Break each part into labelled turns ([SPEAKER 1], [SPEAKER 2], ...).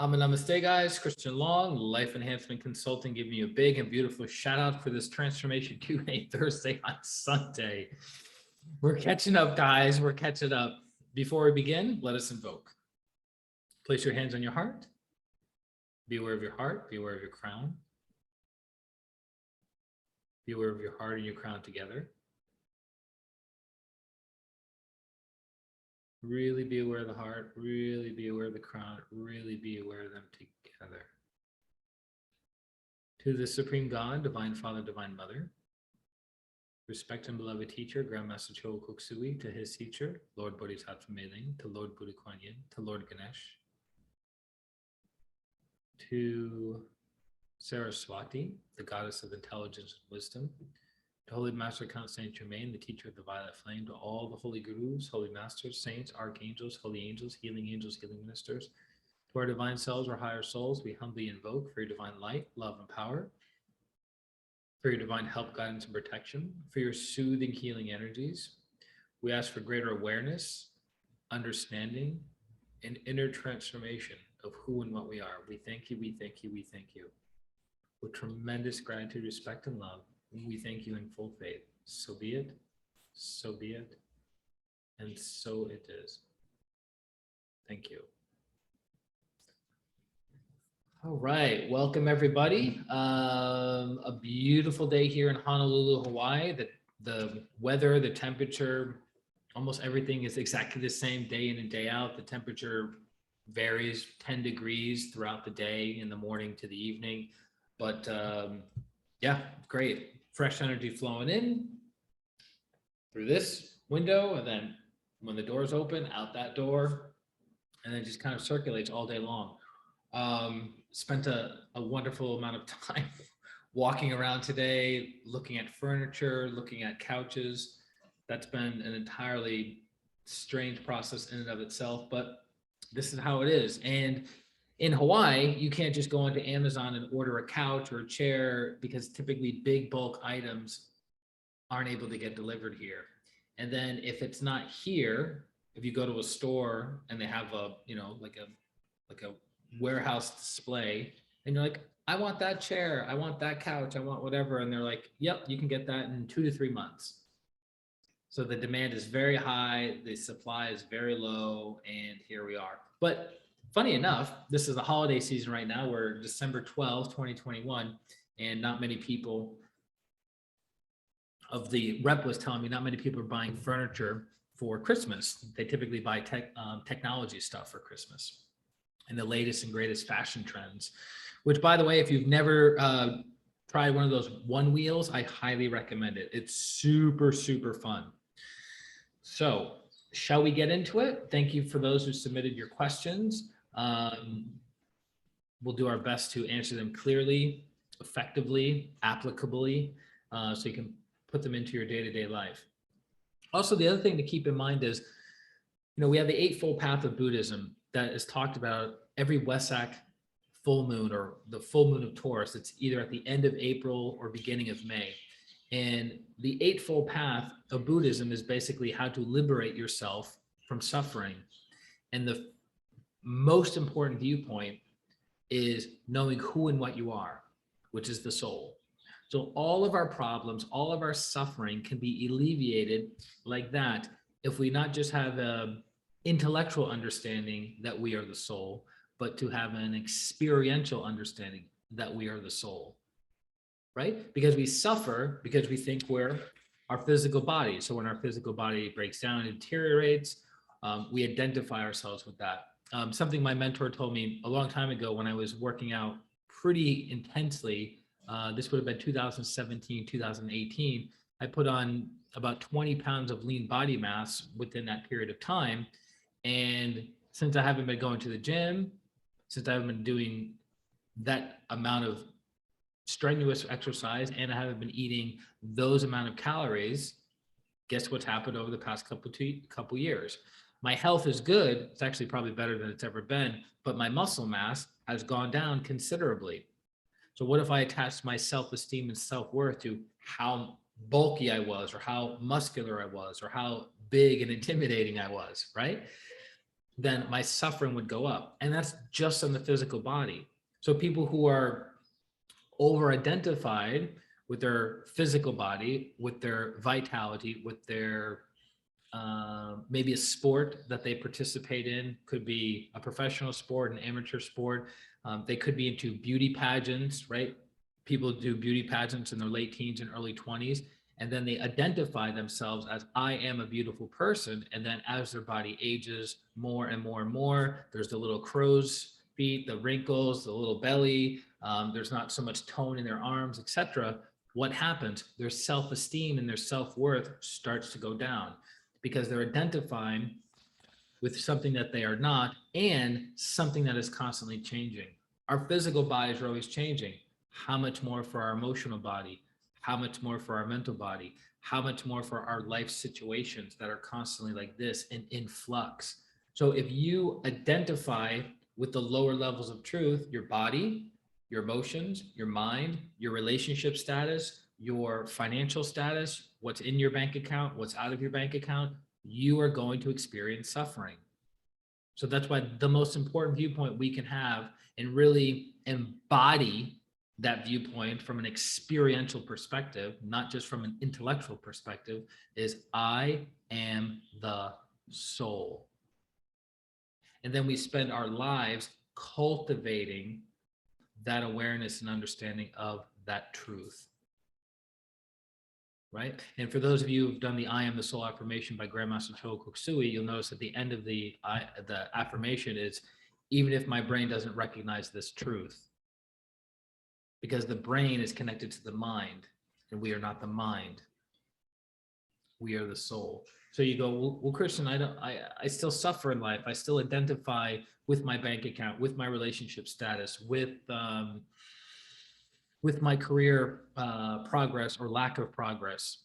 [SPEAKER 1] Namaste, guys. Christian Long, Life Enhancement Consulting, giving you a big and beautiful shout out for this Transformation Q&A Thursday on Sunday. We're catching up, guys. We're catching up. Before we begin, let us invoke. Place your hands on your heart. Be aware of your heart. Be aware of your crown. Be aware of your heart and your crown together. Really be aware of the heart. Really be aware of the crown. Really be aware of them together. To the Supreme God, Divine Father, Divine Mother, respect and beloved teacher, Grandmaster Choa Kok Sui, to his teacher, Lord Bodhisattva Mei, to Lord Buddha Kuan Yin, to Lord Ganesh, to Saraswati, the goddess of intelligence and wisdom, to Holy Master Count Saint Germain, the teacher of the violet flame, to all the holy gurus, holy masters, saints, archangels, holy angels, healing ministers, to our divine selves, our higher souls, we humbly invoke for your divine light, love, and power, for your divine help, guidance, and protection, for your soothing, healing energies. We ask for greater awareness, understanding, and inner transformation of who and what we are. We thank you, we thank you, we thank you. With tremendous gratitude, respect, and love, we thank you in full faith. So be it, and so it is. Thank you. All right, welcome everybody. A beautiful day here in Honolulu, Hawaii. The weather, the temperature, almost everything is exactly the same day in and day out. The temperature varies 10 degrees throughout the day, in the morning to the evening. But yeah, great. Fresh energy flowing in through this window, and then when the doors open, out that door, and then just kind of circulates all day long. Spent a wonderful amount of time walking around today, looking at furniture, looking at couches. That's been an entirely strange process in and of itself, but this is how it is. And in Hawaii, you can't just go onto Amazon and order a couch or a chair, because typically big bulk items aren't able to get delivered here. And then if it's not here, if you go to a store and they have a, like a warehouse display, and you're like, I want that chair, I want that couch, I want whatever. And they're like, yep, you can get that in 2 to 3 months. So the demand is very high, the supply is very low, and here we are. But funny enough, this is the holiday season right now. We're December 12th, 2021, and not many people, of the rep was telling me, not many people are buying furniture for Christmas. They typically buy technology stuff for Christmas and the latest and greatest fashion trends, which, by the way, if you've never tried one of those one wheels, I highly recommend it. It's super, super fun. So shall we get into it? Thank you for those who submitted your questions. We'll do our best to answer them clearly, effectively, applicably, so you can put them into your day-to-day life. Also, the other thing to keep in mind is, we have the Eightfold Path of Buddhism that is talked about every Wesak full moon, or the full moon of Taurus. It's either at the end of April or beginning of May. And the Eightfold Path of Buddhism is basically how to liberate yourself from suffering. And the most important viewpoint is knowing who and what you are, which is the soul. So all of our problems, all of our suffering can be alleviated like that if we not just have an intellectual understanding that we are the soul, but to have an experiential understanding that we are the soul, right? Because we suffer because we think we're our physical body. So when our physical body breaks down and deteriorates, we identify ourselves with that. Something my mentor told me a long time ago when I was working out pretty intensely, this would have been 2017, 2018, I put on about 20 pounds of lean body mass within that period of time. And since I haven't been going to the gym, since I haven't been doing that amount of strenuous exercise, and I haven't been eating those amount of calories, guess what's happened over the past couple years? My health is good. It's actually probably better than it's ever been, but my muscle mass has gone down considerably. So what if I attached my self-esteem and self-worth to how bulky I was, or how muscular I was, or how big and intimidating I was, right? then my suffering would go up. And that's just on the physical body. So people who are over-identified with their physical body, with their vitality, with their maybe a sport that they participate in, could be a professional sport, an amateur sport. They could be into beauty pageants, right? People do beauty pageants in their late teens and early 20s, and then they identify themselves as I am a beautiful person. And then as their body ages more and more and more, there's the little crow's feet, the wrinkles, the little belly. There's not so much tone in their arms, etc. What happens? Their self-esteem and their self-worth starts to go down because they're identifying with something that they are not and something that is constantly changing. Our physical bodies are always changing. How much more for our emotional body? How much more for our mental body? How much more for our life situations that are constantly like this and in flux? So if you identify with the lower levels of truth, your body, your emotions, your mind, your relationship status, your financial status, what's in your bank account, what's out of your bank account, you are going to experience suffering. So that's why the most important viewpoint we can have and really embody that viewpoint from an experiential perspective, not just from an intellectual perspective, is I am the soul. And then we spend our lives cultivating that awareness and understanding of that truth. Right? And for those of you who've done the I am the soul affirmation by Grandmaster Chogo Koksui, you'll notice at the end of the affirmation is, even if my brain doesn't recognize this truth, because the brain is connected to the mind, and we are not the mind. We are the soul. So you go, well, Christian, I still suffer in life. I still identify with my bank account, with my relationship status, with my career progress or lack of progress.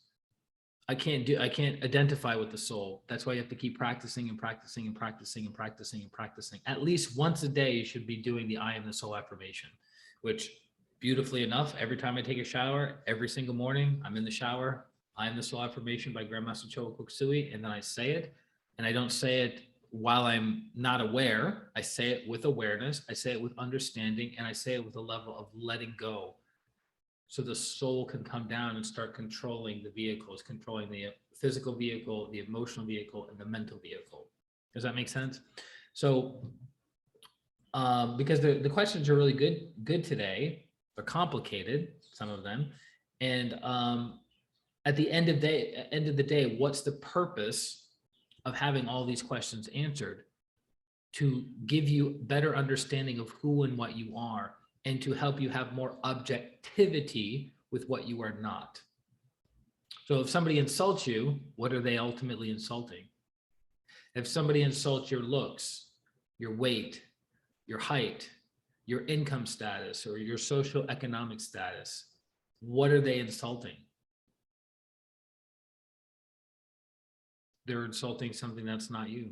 [SPEAKER 1] I can't identify with the soul. That's why you have to keep practicing and practicing and practicing and practicing and practicing. At least once a day, you should be doing the I am the soul affirmation, which beautifully enough, every time I take a shower, every single morning, I'm in the shower, I am the soul affirmation by Grandmaster Chogo Koksui, and then I say it. And I don't say it while I'm not aware. I say it with awareness. I say it with understanding, and I say it with a level of letting go. So the soul can come down and start controlling the vehicles, controlling the physical vehicle, the emotional vehicle, and the mental vehicle. Does that make sense? So because the questions are really good today, they're complicated, some of them. And at the end of the day, what's the purpose of having all these questions answered? To give you better understanding of who and what you are, and to help you have more objectivity with what you are not. So if somebody insults you, what are they ultimately insulting? If somebody insults your looks, your weight, your height, your income status, or your social economic status, what are they insulting? They're insulting something that's not you.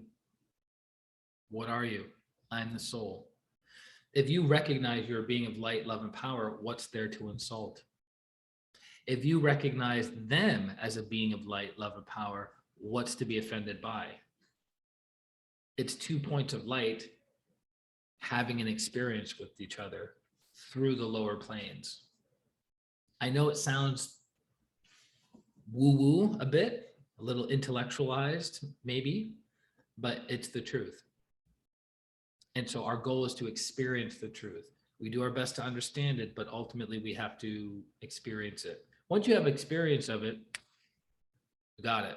[SPEAKER 1] What are you? I'm the soul. If you recognize you're a being of light, love, and power, what's there to insult? If you recognize them as a being of light, love, and power, what's to be offended by? It's 2 points of light having an experience with each other through the lower planes. I know it sounds woo-woo a bit, a little intellectualized maybe, but it's the truth. And so our goal is to experience the truth. We do our best to understand it, but ultimately we have to experience it. Once you have experience of it, you got it.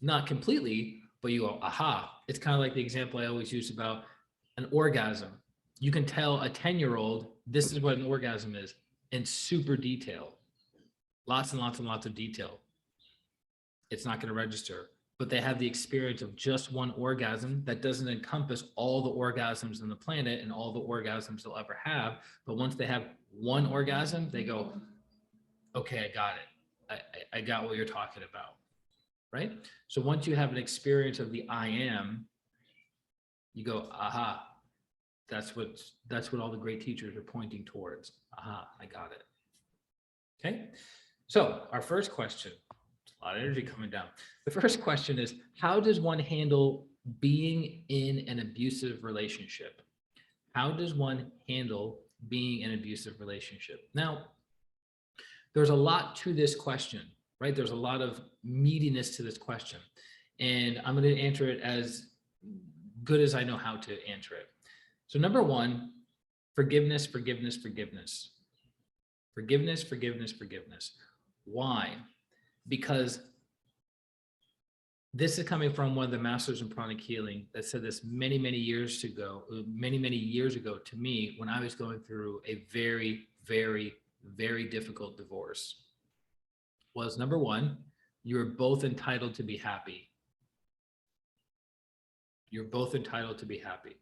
[SPEAKER 1] Not completely, but you go, aha. It's kind of like the example I always use about an orgasm. You can tell a 10-year-old, this is what an orgasm is in super detail. Lots and lots and lots of detail. It's not going to register. But they have the experience of just one orgasm that doesn't encompass all the orgasms in the planet and all the orgasms they'll ever have. But once they have one orgasm, they go, okay, I got it. I got what you're talking about, right? So once you have an experience of the I am, you go, aha, that's what all the great teachers are pointing towards. Aha, I got it. Okay, so our first question, a lot of energy coming down. The first question is, how does one handle being in an abusive relationship. How does one handle being in an abusive relationship? Now, there's a lot to this question, right? There's a lot of meatiness to this question. And I'm going to answer it as good as I know how to answer it. So number one, forgiveness, forgiveness, forgiveness. Forgiveness, forgiveness, forgiveness. Why? Because this is coming from one of the masters in pranic healing that said this many, many years ago to me when I was going through a very, very, very difficult divorce. Was number one, you are both entitled to be happy. You're both entitled to be happy.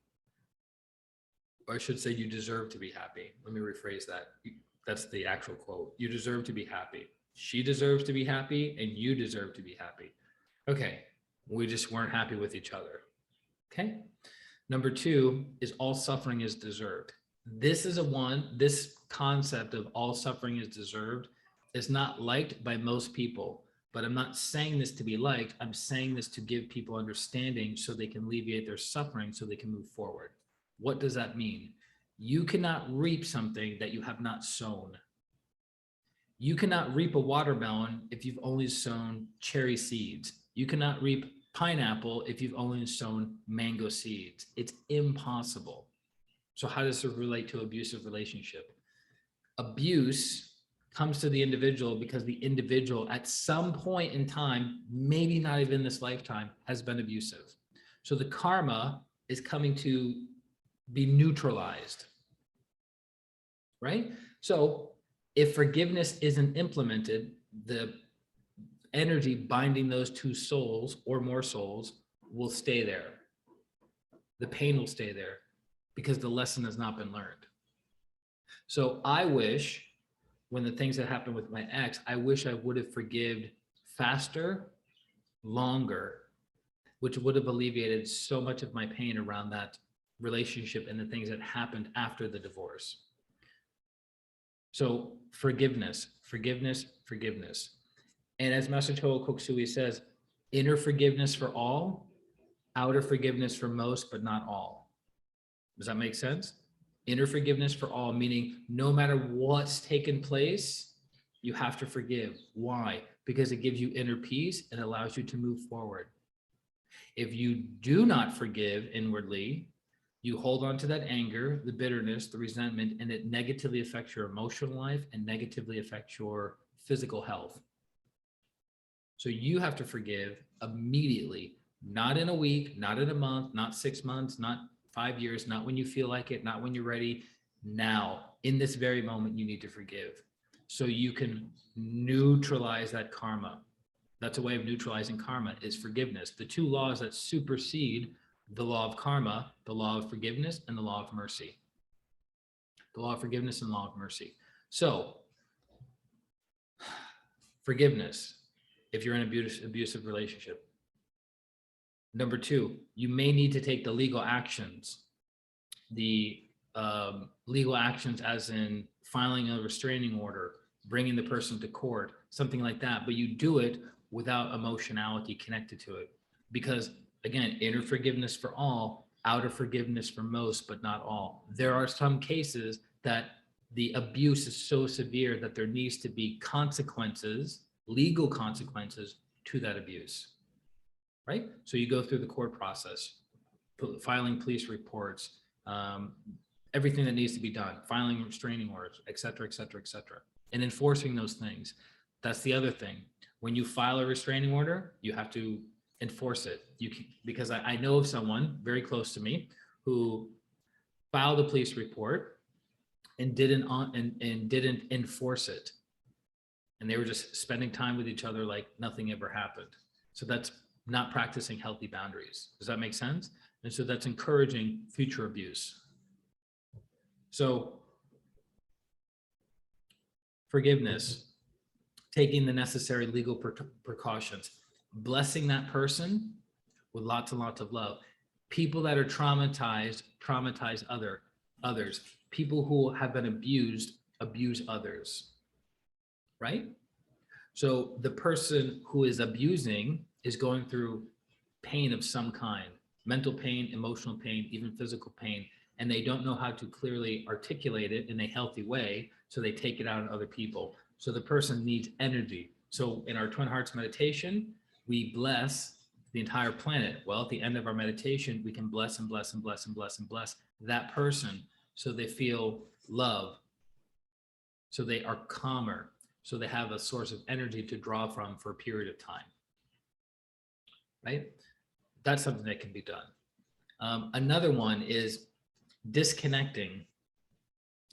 [SPEAKER 1] Or I should say you deserve to be happy. Let me rephrase that. That's the actual quote. You deserve to be happy. She deserves to be happy and you deserve to be happy. Okay, we just weren't happy with each other. Okay. Number two is all suffering is deserved. This concept of all suffering is deserved is not liked by most people, but I'm not saying this to be liked. I'm saying this to give people understanding so they can alleviate their suffering so they can move forward. What does that mean? You cannot reap something that you have not sown. You cannot reap a watermelon if you've only sown cherry seeds. You cannot reap pineapple if you've only sown mango seeds. It's impossible. So how does it relate to abusive relationship? Abuse comes to the individual because the individual at some point in time, maybe not even this lifetime, has been abusive. So the karma is coming to be neutralized, right? So if forgiveness isn't implemented, the energy binding those two souls or more souls will stay there. The pain will stay there because the lesson has not been learned. So I wish when the things that happened with my ex, I wish I would have forgiven faster, longer, which would have alleviated so much of my pain around that relationship and the things that happened after the divorce. So forgiveness, forgiveness, forgiveness. And as Master Toa Koksui says, inner forgiveness for all, outer forgiveness for most, but not all. Does that make sense? Inner forgiveness for all, meaning no matter what's taken place, you have to forgive. Why? Because it gives you inner peace and allows you to move forward. If you do not forgive inwardly, you hold on to that anger, the bitterness, the resentment, and it negatively affects your emotional life and negatively affects your physical health. So you have to forgive immediately, not in a week, not in a month, not 6 months, not 5 years, not when you feel like it, not when you're ready. Now, in this very moment, you need to forgive so you can neutralize that karma. That's a way of neutralizing karma is forgiveness. The two laws that supersede the law of karma, the law of forgiveness and the law of mercy. The law of forgiveness and law of mercy. So forgiveness, if you're in an abusive relationship. Number two, you may need to take the legal actions. The legal actions as in filing a restraining order, bringing the person to court, something like that. But you do it without emotionality connected to it. Because again, inner forgiveness for all, outer forgiveness for most, but not all. There are some cases that the abuse is so severe that there needs to be consequences, legal consequences to that abuse, right? So you go through the court process, filing police reports, everything that needs to be done, filing restraining orders, et cetera, et cetera, et cetera, and enforcing those things. That's the other thing. When you file a restraining order, you have to enforce it. You can, because I know of someone very close to me who filed a police report and didn't enforce it. And they were just spending time with each other like nothing ever happened. So that's not practicing healthy boundaries. Does that make sense? And so that's encouraging future abuse. So forgiveness, taking the necessary legal precautions, blessing that person with lots and lots of love. People that are traumatized others. People who have been abused, abuse others, right? So the person who is abusing is going through pain of some kind. mental pain, emotional pain, even physical pain, and they don't know how to clearly articulate it in a healthy way. So they take it out on other people. So the person needs energy. So in our Twin Hearts meditation, we bless the entire planet. Well, at the end of our meditation, we can bless and bless and bless and bless and bless that person so they feel love, so they are calmer, so they have a source of energy to draw from for a period of time, right? That's something that can be done. Another one is disconnecting,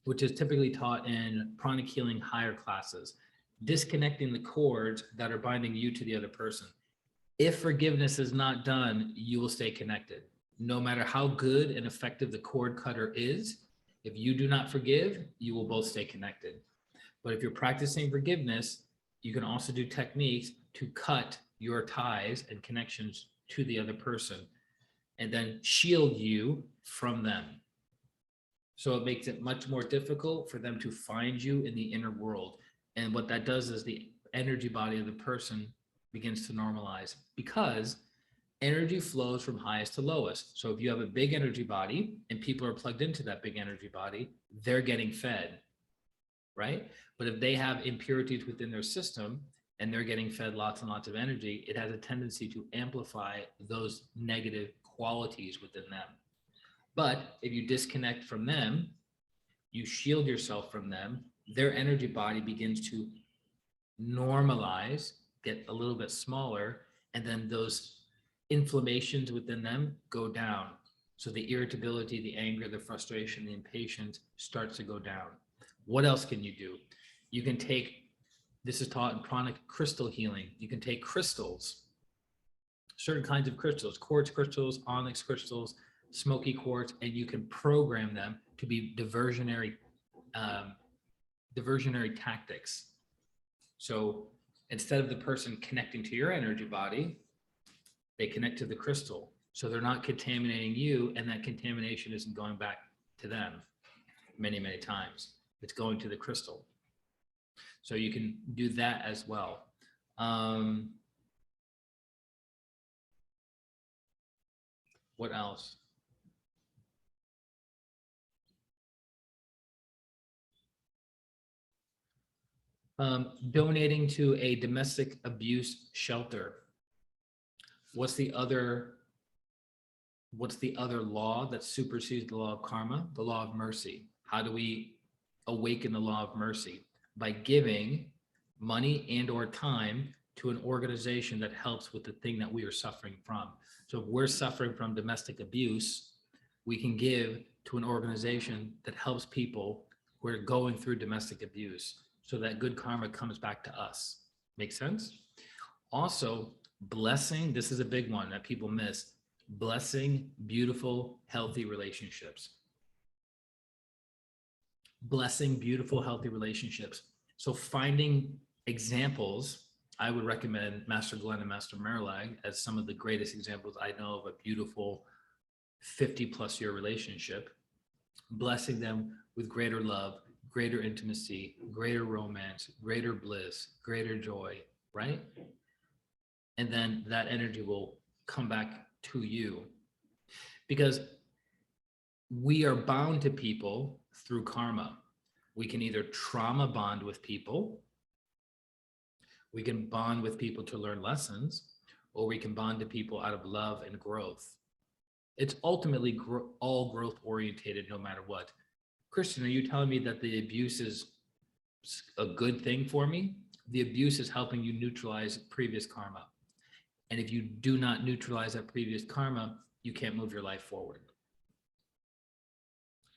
[SPEAKER 1] which is typically taught in pranic healing higher classes, disconnecting the cords that are binding you to the other person. If forgiveness is not done, you will stay connected. No matter how good and effective the cord cutter is, if you do not forgive, you will both stay connected. But if you're practicing forgiveness, you can also do techniques to cut your ties and connections to the other person and then shield you from them. So it makes it much more difficult for them to find you in the inner world. And what that does is the energy body of the person begins to normalize, because energy flows from highest to lowest. So if you have a big energy body and people are plugged into that big energy body, they're getting fed, right? But if they have impurities within their system and they're getting fed lots and lots of energy, it has a tendency to amplify those negative qualities within them. But if you disconnect from them, you shield yourself from them, their energy body begins to normalize, get a little bit smaller, and then those inflammations within them go down. So the irritability, the anger, the frustration, the impatience starts to go down. What else can you do? You can take, this is taught in pranic crystal healing. You can take crystals, certain kinds of crystals, quartz crystals, onyx crystals, smoky quartz, and you can program them to be diversionary tactics. So instead of the person connecting to your energy body, they connect to the crystal. So they're not contaminating you, and that contamination isn't going back to them many, many times. It's going to the crystal. So you can do that as well. What else? Donating to a domestic abuse shelter. What's the other law that supersedes the law of karma? The law of mercy. How do we awaken the law of mercy? By giving money and or time to an organization that helps with the thing that we are suffering from. So if we're suffering from domestic abuse, we can give to an organization that helps people who are going through domestic abuse, so that good karma comes back to us. Make sense? Also, blessing, this is a big one that people miss, blessing beautiful, healthy relationships. Blessing beautiful, healthy relationships. So finding examples, I would recommend Master Glenn and Master Marilag as some of the greatest examples I know of a beautiful 50+ year relationship, blessing them with greater love, greater intimacy, greater romance, greater bliss, greater joy, right? And then that energy will come back to you, because we are bound to people through karma. We can either trauma bond with people, we can bond with people to learn lessons, or we can bond to people out of love and growth. It's ultimately all growth orientated, no matter what. Christian, are you telling me that the abuse is a good thing for me? The abuse is helping you neutralize previous karma. And if you do not neutralize that previous karma, you can't move your life forward.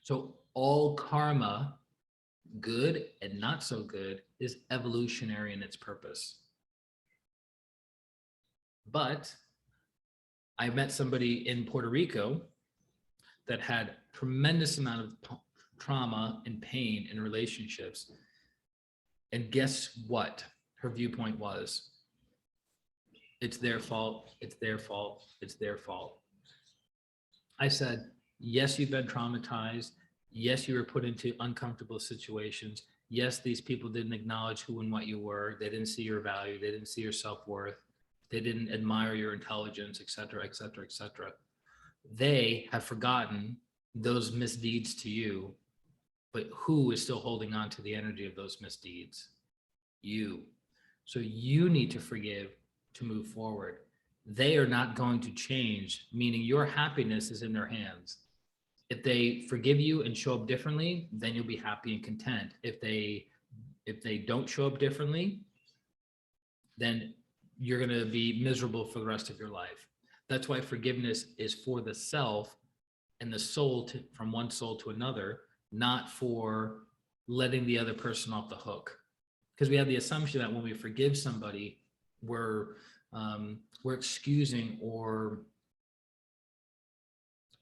[SPEAKER 1] So all karma, good and not so good, is evolutionary in its purpose. But I met somebody in Puerto Rico that had tremendous amount of trauma and pain in relationships. And guess what? Her viewpoint was, it's their fault, it's their fault, it's their fault. I said, yes, you've been traumatized. Yes, you were put into uncomfortable situations. Yes, these people didn't acknowledge who and what you were. They didn't see your value. They didn't see your self-worth. They didn't admire your intelligence, et cetera, et cetera, et cetera. They have forgotten those misdeeds to you, but who is still holding on to the energy of those misdeeds? You. So you need to forgive to move forward. They are not going to change, meaning your happiness is in their hands. If they forgive you and show up differently, then you'll be happy and content. If they don't show up differently, then you're going to be miserable for the rest of your life. That's why forgiveness is for the self and the soul from one soul to another, not for letting the other person off the hook. Because we have the assumption that when we forgive somebody, we're excusing or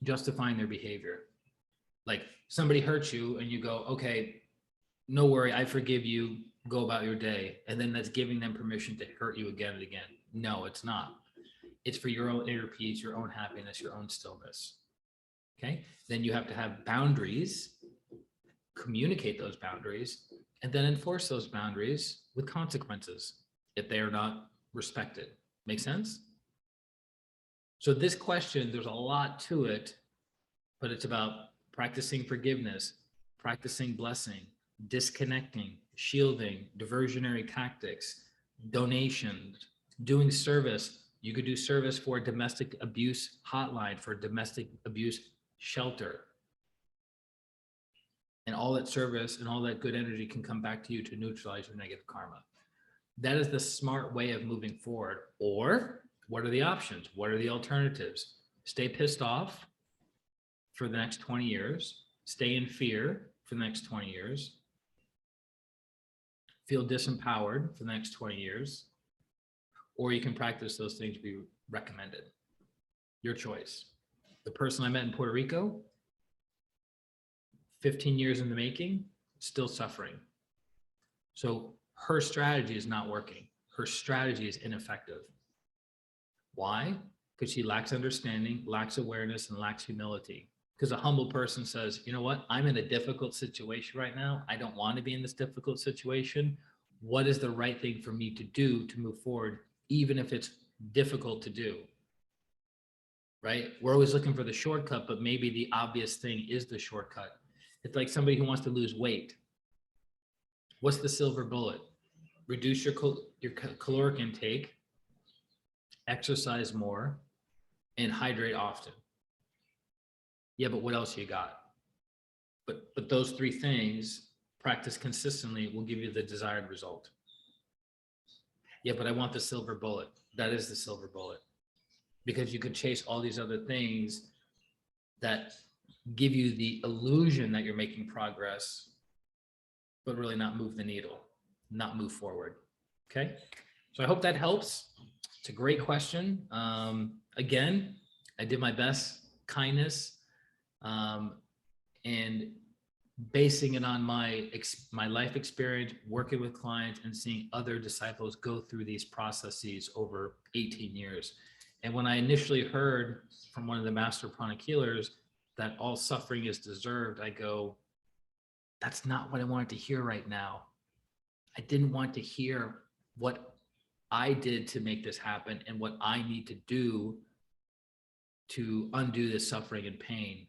[SPEAKER 1] justifying their behavior. Like somebody hurts you and you go, okay, no worry, I forgive you, go about your day. And then that's giving them permission to hurt you again and again. No, it's not. It's for your own inner peace, your own happiness, your own stillness. Okay. Then you have to have boundaries, communicate those boundaries, and then enforce those boundaries with consequences if they are not respected. Make sense? So this question, there's a lot to it, but it's about practicing forgiveness, practicing blessing, disconnecting, shielding, diversionary tactics, donations, doing service. You could do service for a domestic abuse hotline, for a domestic abuse shelter. And all that service and all that good energy can come back to you to neutralize your negative karma. That is the smart way of moving forward. Or what are the options? What are the alternatives? Stay pissed off for the next 20 years, stay in fear for the next 20 years, feel disempowered for the next 20 years, or you can practice those things we recommended. Your choice. The person I met in Puerto Rico, 15 years in the making, still suffering. So her strategy is not working. Her strategy is ineffective. Why? Because she lacks understanding, lacks awareness, and lacks humility. Because a humble person says, you know what? I'm in a difficult situation right now. I don't want to be in this difficult situation. What is the right thing for me to do to move forward, even if it's difficult to do? Right? We're always looking for the shortcut, but maybe the obvious thing is the shortcut. It's like somebody who wants to lose weight. What's the silver bullet? Reduce your caloric intake, exercise more, and hydrate often. Yeah, but what else you got? But those three things, practice consistently, will give you the desired result. Yeah, but I want the silver bullet. That is the silver bullet. Because you could chase all these other things that give you the illusion that you're making progress, but really not move the needle, not move forward. Okay. So I hope that helps. It's a great question. Again, I did my best, kindness, and basing it on my life experience, working with clients and seeing other disciples go through these processes over 18 years. And when I initially heard from one of the master pranic healers that all suffering is deserved, I go, that's not what I wanted to hear right now. I didn't want to hear what I did to make this happen and what I need to do to undo this suffering and pain.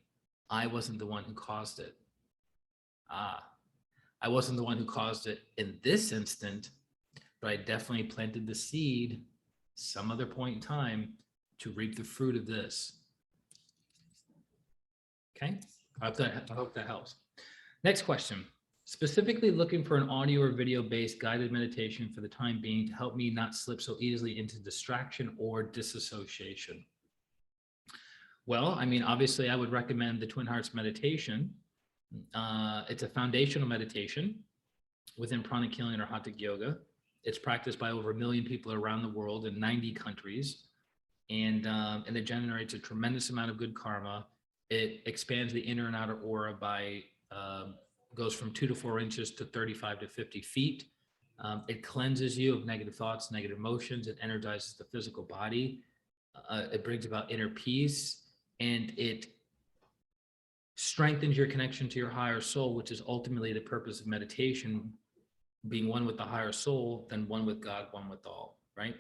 [SPEAKER 1] I wasn't the one who caused it. I wasn't the one who caused it in this instant, but I definitely planted the seed some other point in time to reap the fruit of this. Okay, I hope that helps. Next question. Specifically looking for an audio or video-based guided meditation for the time being to help me not slip so easily into distraction or disassociation. Well, I mean, obviously, I would recommend the Twin Hearts meditation. It's a foundational meditation within pranic healing or Hatha yoga. It's practiced by over 1 million people around the world in 90 countries, and it generates a tremendous amount of good karma. It expands the inner and outer aura by goes from 2 to 4 inches to 35 to 50 feet. It cleanses you of negative thoughts, negative emotions. It energizes the physical body. It brings about inner peace, and it strengthens your connection to your higher soul, which is ultimately the purpose of meditation, being one with the higher soul, then one with God, one with all, right?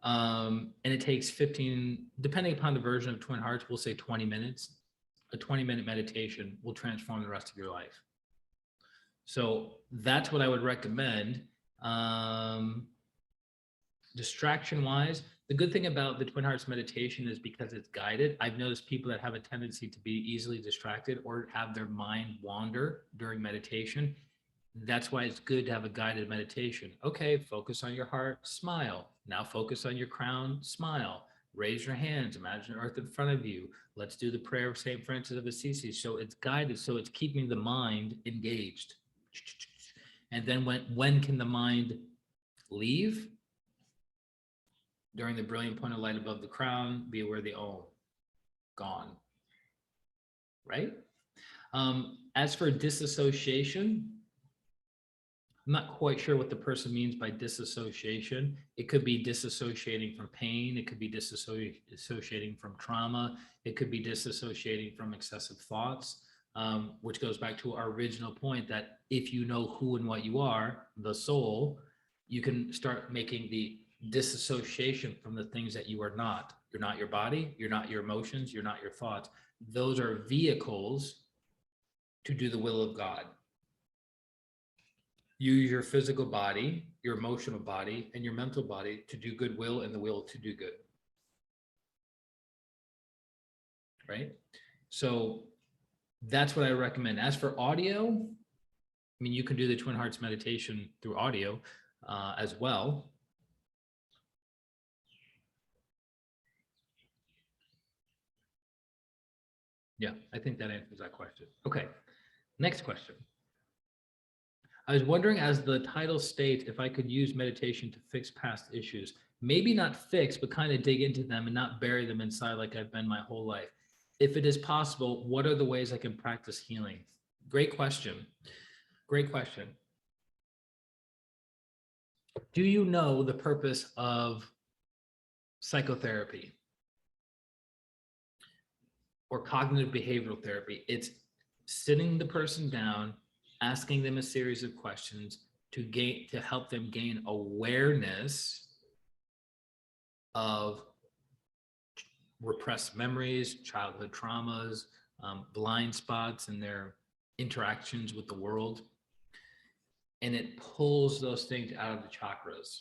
[SPEAKER 1] And it takes 15, depending upon the version of Twin Hearts, we'll say 20 minutes. A 20-minute meditation will transform the rest of your life. So that's what I would recommend. Distraction wise, the good thing about the Twin Hearts meditation is because it's guided. I've noticed people that have a tendency to be easily distracted or have their mind wander during meditation. That's why it's good to have a guided meditation. Okay, focus on your heart, smile. Now focus on your crown, smile. Raise your hands, imagine earth in front of you. Let's do the prayer of St. Francis of Assisi. So it's guided, so it's keeping the mind engaged. And then when can the mind leave? During the brilliant point of light above the crown, be aware of the Om. Gone. Right? As for disassociation, I'm not quite sure what the person means by disassociation. It could be disassociating from pain. It could be disassociating from trauma. It could be disassociating from excessive thoughts, which goes back to our original point that if you know who and what you are, the soul, you can start making the disassociation from the things that you are not. You're not your body. You're not your emotions. You're not your thoughts. Those are vehicles to do the will of God. Use your physical body, your emotional body, and your mental body to do goodwill and the will to do good. Right? So that's what I recommend. As for audio, I mean, you can do the Twin Hearts meditation through audio as well. Yeah, I think that answers that question. Okay, next question. I was wondering, as the title states, if I could use meditation to fix past issues. Maybe not fix, but kind of dig into them and not bury them inside like I've been my whole life. If it is possible, what are the ways I can practice healing? Great question. Great question. Do you know the purpose of psychotherapy or cognitive behavioral therapy? It's sitting the person down, asking them a series of questions to help them gain awareness of repressed memories, childhood traumas, blind spots in their interactions with the world. And it pulls those things out of the chakras.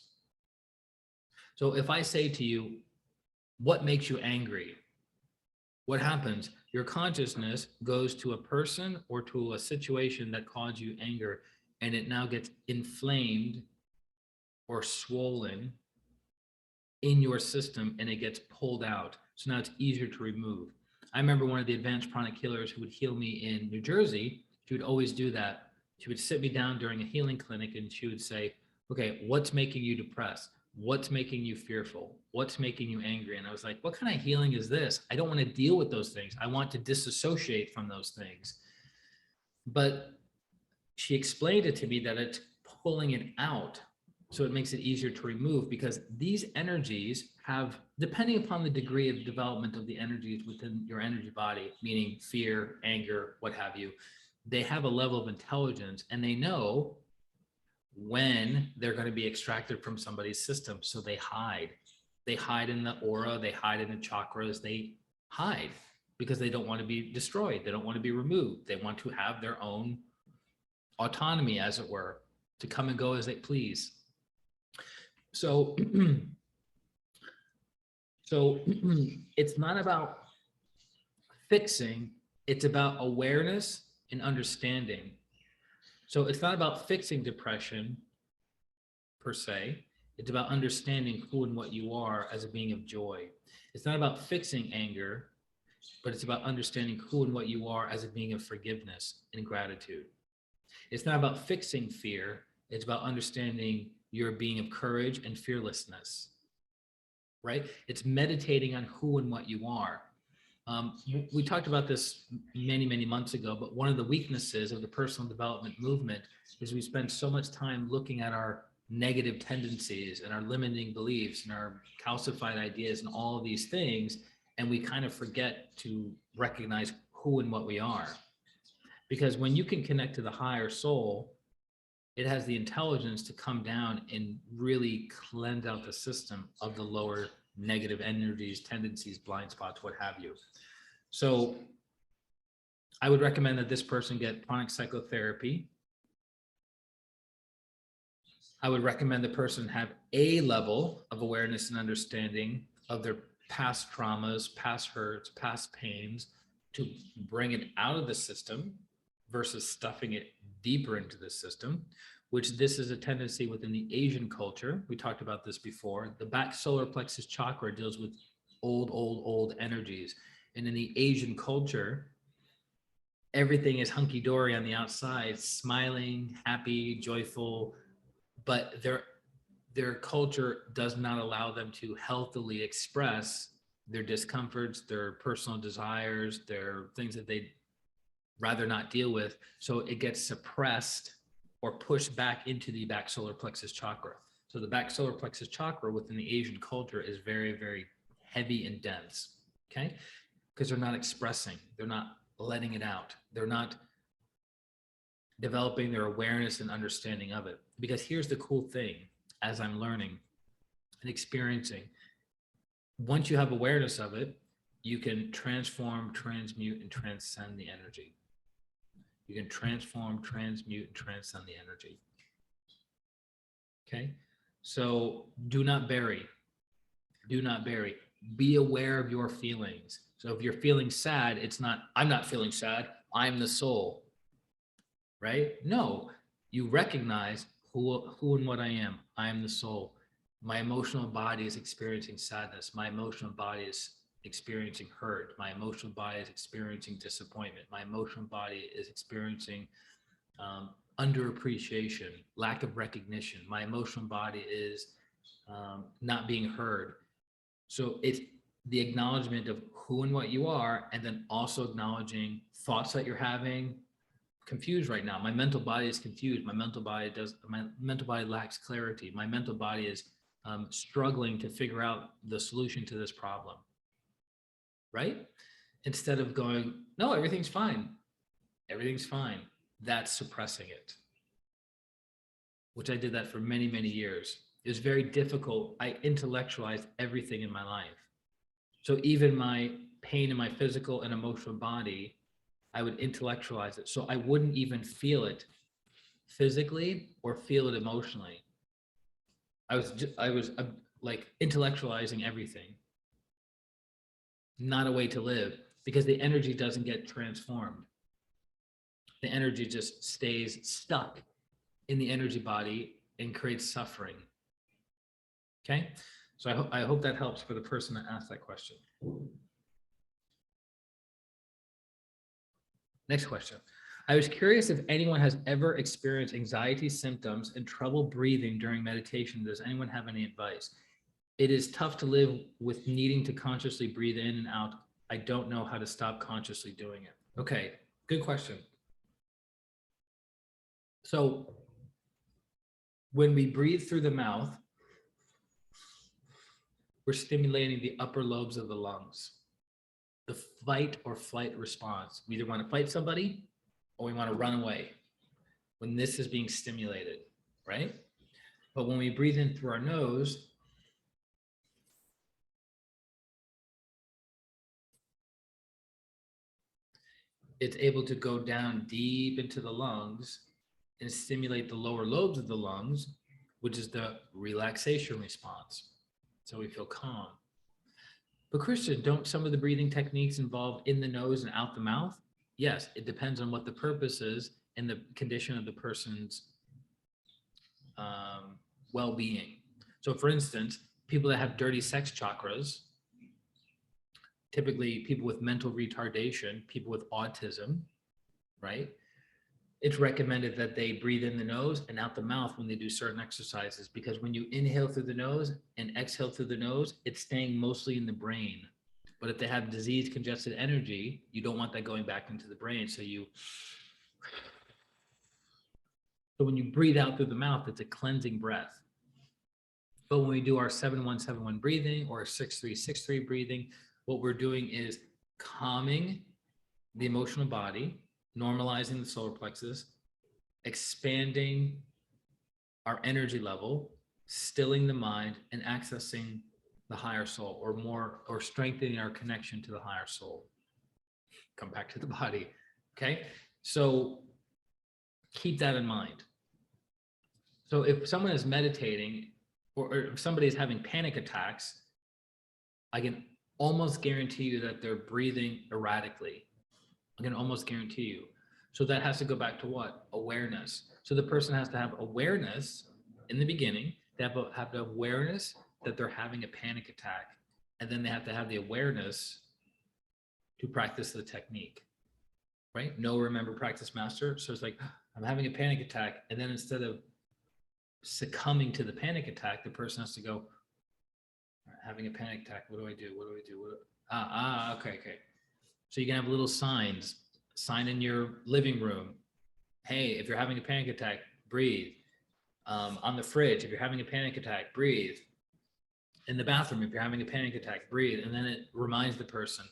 [SPEAKER 1] So if I say to you, what makes you angry? What happens? Your consciousness goes to a person or to a situation that caused you anger, and it now gets inflamed or swollen in your system, and it gets pulled out. So now it's easier to remove. I remember one of the advanced pranic healers who would heal me in New Jersey. She would always do that. She would sit me down during a healing clinic and she would say, okay, what's making you depressed? What's making you fearful? What's making you angry? And I was like, what kind of healing is this? I don't want to deal with those things. I want to disassociate from those things. But she explained it to me that it's pulling it out. So it makes it easier to remove, because these energies have, depending upon the degree of development of the energies within your energy body, meaning fear, anger, what have you, they have a level of intelligence and they know when they're going to be extracted from somebody's system. So they hide. They hide in the aura, they hide in the chakras, they hide because they don't want to be destroyed. They don't want to be removed. They want to have their own autonomy, as it were, to come and go as they please. So, it's not about fixing, it's about awareness and understanding. So it's not about fixing depression per se, it's about understanding who and what you are as a being of joy. It's not about fixing anger, but it's about understanding who and what you are as a being of forgiveness and gratitude. It's not about fixing fear, it's about understanding your being of courage and fearlessness, right? It's meditating on who and what you are. We talked about this many, many months ago, but one of the weaknesses of the personal development movement is we spend so much time looking at our negative tendencies and our limiting beliefs and our calcified ideas and all of these things, and we kind of forget to recognize who and what we are. Because when you can connect to the higher soul, it has the intelligence to come down and really cleanse out the system of the lower negative energies, tendencies, blind spots, what have you. So I would recommend that this person get chronic psychotherapy. I would recommend the person have a level of awareness and understanding of their past traumas, past hurts, past pains, to bring it out of the system versus stuffing it deeper into the system, which this is a tendency within the Asian culture. We talked about this before. The back solar plexus chakra deals with old energies. And in the Asian culture, everything is hunky-dory on the outside, smiling, happy, joyful, but their culture does not allow them to healthily express their discomforts, their personal desires, their things that they'd rather not deal with. So it gets suppressed or pushed back into the back solar plexus chakra. So the back solar plexus chakra within the Asian culture is very, very heavy and dense, okay? Because they're not expressing, they're not letting it out. They're not developing their awareness and understanding of it. Because here's the cool thing, as I'm learning and experiencing, once you have awareness of it, you can transform, transmute, and transcend the energy. You can transform, transmute, and transcend the energy. Okay? So do not bury. Do not bury. Be aware of your feelings. So if you're feeling sad, it's not, I'm not feeling sad, I'm the soul. Right? No, you recognize who and what I am. I am the soul. My emotional body is experiencing sadness. My emotional body is experiencing hurt. My emotional body is experiencing disappointment. My emotional body is experiencing underappreciation, lack of recognition. My emotional body is not being heard. So it's the acknowledgement of who and what you are, and then also acknowledging thoughts that you're having. Confused right now. My mental body is confused. My mental body lacks clarity. My mental body is struggling to figure out the solution to this problem. Right? Instead of going, no, everything's fine. Everything's fine. That's suppressing it. Which I did that for many, many years. It was very difficult. I intellectualized everything in my life. So even my pain in my physical and emotional body, I would intellectualize it. So I wouldn't even feel it physically or feel it emotionally. I was like intellectualizing everything. Not a way to live, because the energy doesn't get transformed. The energy just stays stuck in the energy body and creates suffering. Okay? So I hope that helps for the person that asked that question. Next question. I was curious if anyone has ever experienced anxiety symptoms and trouble breathing during meditation. Does anyone have any advice? It is tough to live with needing to consciously breathe in and out. I don't know how to stop consciously doing it. Okay, good question. So when we breathe through the mouth, we're stimulating the upper lobes of the lungs. The fight or flight response. We either want to fight somebody or we want to run away when this is being stimulated, right? But when we breathe in through our nose, it's able to go down deep into the lungs and stimulate the lower lobes of the lungs, which is the relaxation response. So we feel calm. But Christian, don't some of the breathing techniques involve in the nose and out the mouth? Yes, it depends on what the purpose is and the condition of the person's well-being. So for instance, people that have dirty sex chakras, typically people with mental retardation, people with autism, right? It's recommended that they breathe in the nose and out the mouth when they do certain exercises, because when you inhale through the nose and exhale through the nose, it's staying mostly in the brain. But if they have disease congested energy, you don't want that going back into the brain. So when you breathe out through the mouth, it's a cleansing breath. But when we do our 7171 breathing or 6363 breathing, what we're doing is calming the emotional body, normalizing the solar plexus, expanding our energy level, stilling the mind, and accessing the higher soul, or more, or strengthening our connection to the higher soul. Come back to the body. Okay. So keep that in mind. So if someone is meditating, or if somebody is having panic attacks, I can almost guarantee you that they're breathing erratically. I can almost guarantee you. So that has to go back to what? Awareness. So the person has to have awareness in the beginning. They have the awareness that they're having a panic attack. And then they have to have the awareness to practice the technique, right? Know, remember, practice, master. So it's like, I'm having a panic attack. And then instead of succumbing to the panic attack, the person has to go, having a panic attack. What do I do? What do I do? Okay. So you can have little signs, sign in your living room. Hey, if you're having a panic attack, breathe. On the fridge, if you're having a panic attack, breathe. In the bathroom, if you're having a panic attack, breathe. And then it reminds the person,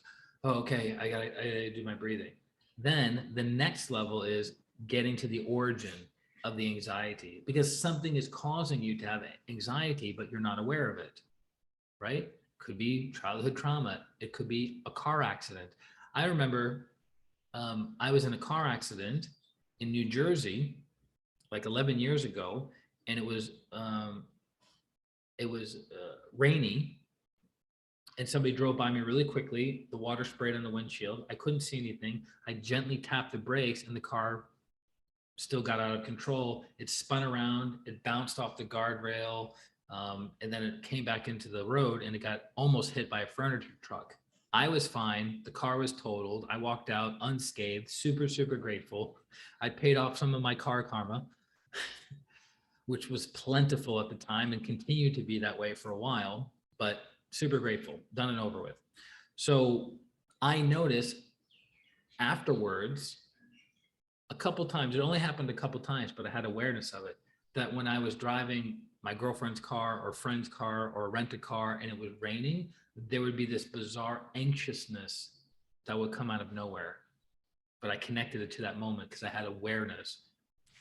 [SPEAKER 1] oh, okay, I gotta do my breathing. Then the next level is getting to the origin of the anxiety, because something is causing you to have anxiety, but you're not aware of it, right? Could be childhood trauma. It could be a car accident. I remember I was in a car accident in New Jersey like 11 years ago, and it was rainy, and somebody drove by me really quickly. The water sprayed on the windshield. I couldn't see anything. I gently tapped the brakes, and the car still got out of control. It spun around. It bounced off the guardrail, and then it came back into the road, and it got almost hit by a furniture truck. I was fine. The car was totaled. I walked out unscathed, super, super grateful. I paid off some of my car karma, which was plentiful at the time and continued to be that way for a while, but super grateful, done and over with. So I noticed afterwards, a couple times, it only happened a couple times, but I had awareness of it, that when I was driving my girlfriend's car or friend's car or rent a car and it was raining, there would be this bizarre anxiousness that would come out of nowhere. But I connected it to that moment because I had awareness,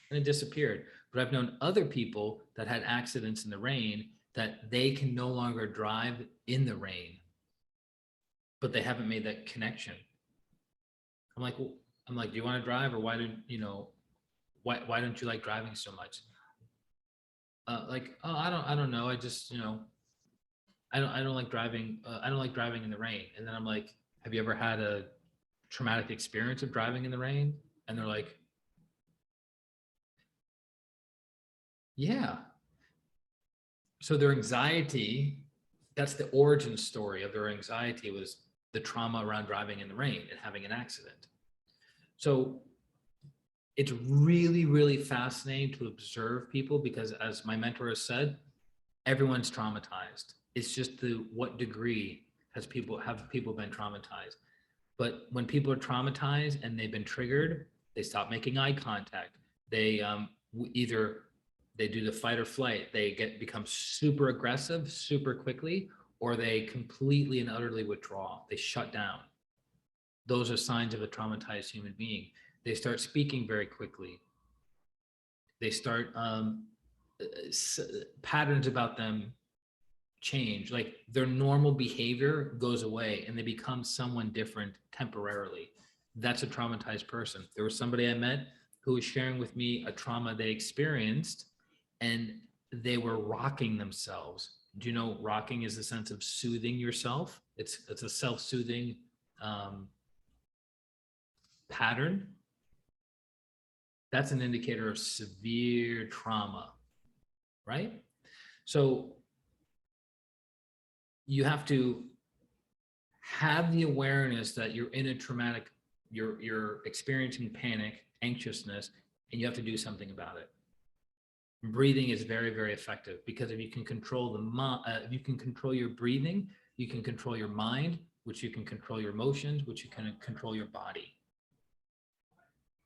[SPEAKER 1] and it disappeared. But I've known other people that had accidents in the rain that they can no longer drive in the rain, but they haven't made that connection. I'm like, do you want to drive, or why don't you like driving so much? I don't know. I just, I don't like driving. I don't like driving in the rain. And then I'm like, have you ever had a traumatic experience of driving in the rain? And they're like, yeah. So their anxiety, that's the origin story of their anxiety, was the trauma around driving in the rain and having an accident. So it's really, really fascinating to observe people, because as my mentor has said, everyone's traumatized. It's just to what degree have people been traumatized. But when people are traumatized and they've been triggered, they stop making eye contact. They either they do the fight or flight. They become super aggressive super quickly, or they completely and utterly withdraw. They shut down. Those are signs of a traumatized human being. They start speaking very quickly. They start patterns about them change, like their normal behavior goes away and they become someone different temporarily. That's a traumatized person. There was somebody I met who was sharing with me a trauma they experienced, and they were rocking themselves. Do you know rocking is the sense of soothing yourself? It's a self-soothing pattern. That's an indicator of severe trauma, right? So you have to have the awareness that you're in a traumatic, you're experiencing panic, anxiousness, and you have to do something about it. Breathing is very, very effective, because if you can control if you can control your breathing, you can control your mind, which you can control your emotions, which you can control your body.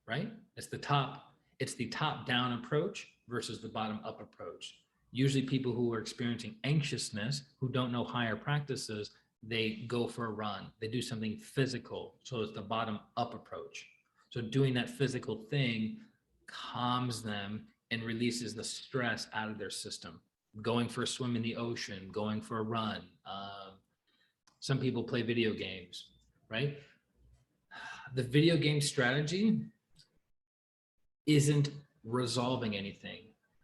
[SPEAKER 1] Right? It's the top down approach versus the bottom up approach. Usually people who are experiencing anxiousness, who don't know higher practices, they go for a run. They do something physical. So it's the bottom up approach. So doing that physical thing calms them, and releases the stress out of their system. Going for a swim in the ocean, going for a run. Some people play video games, right? The video game strategy isn't resolving anything.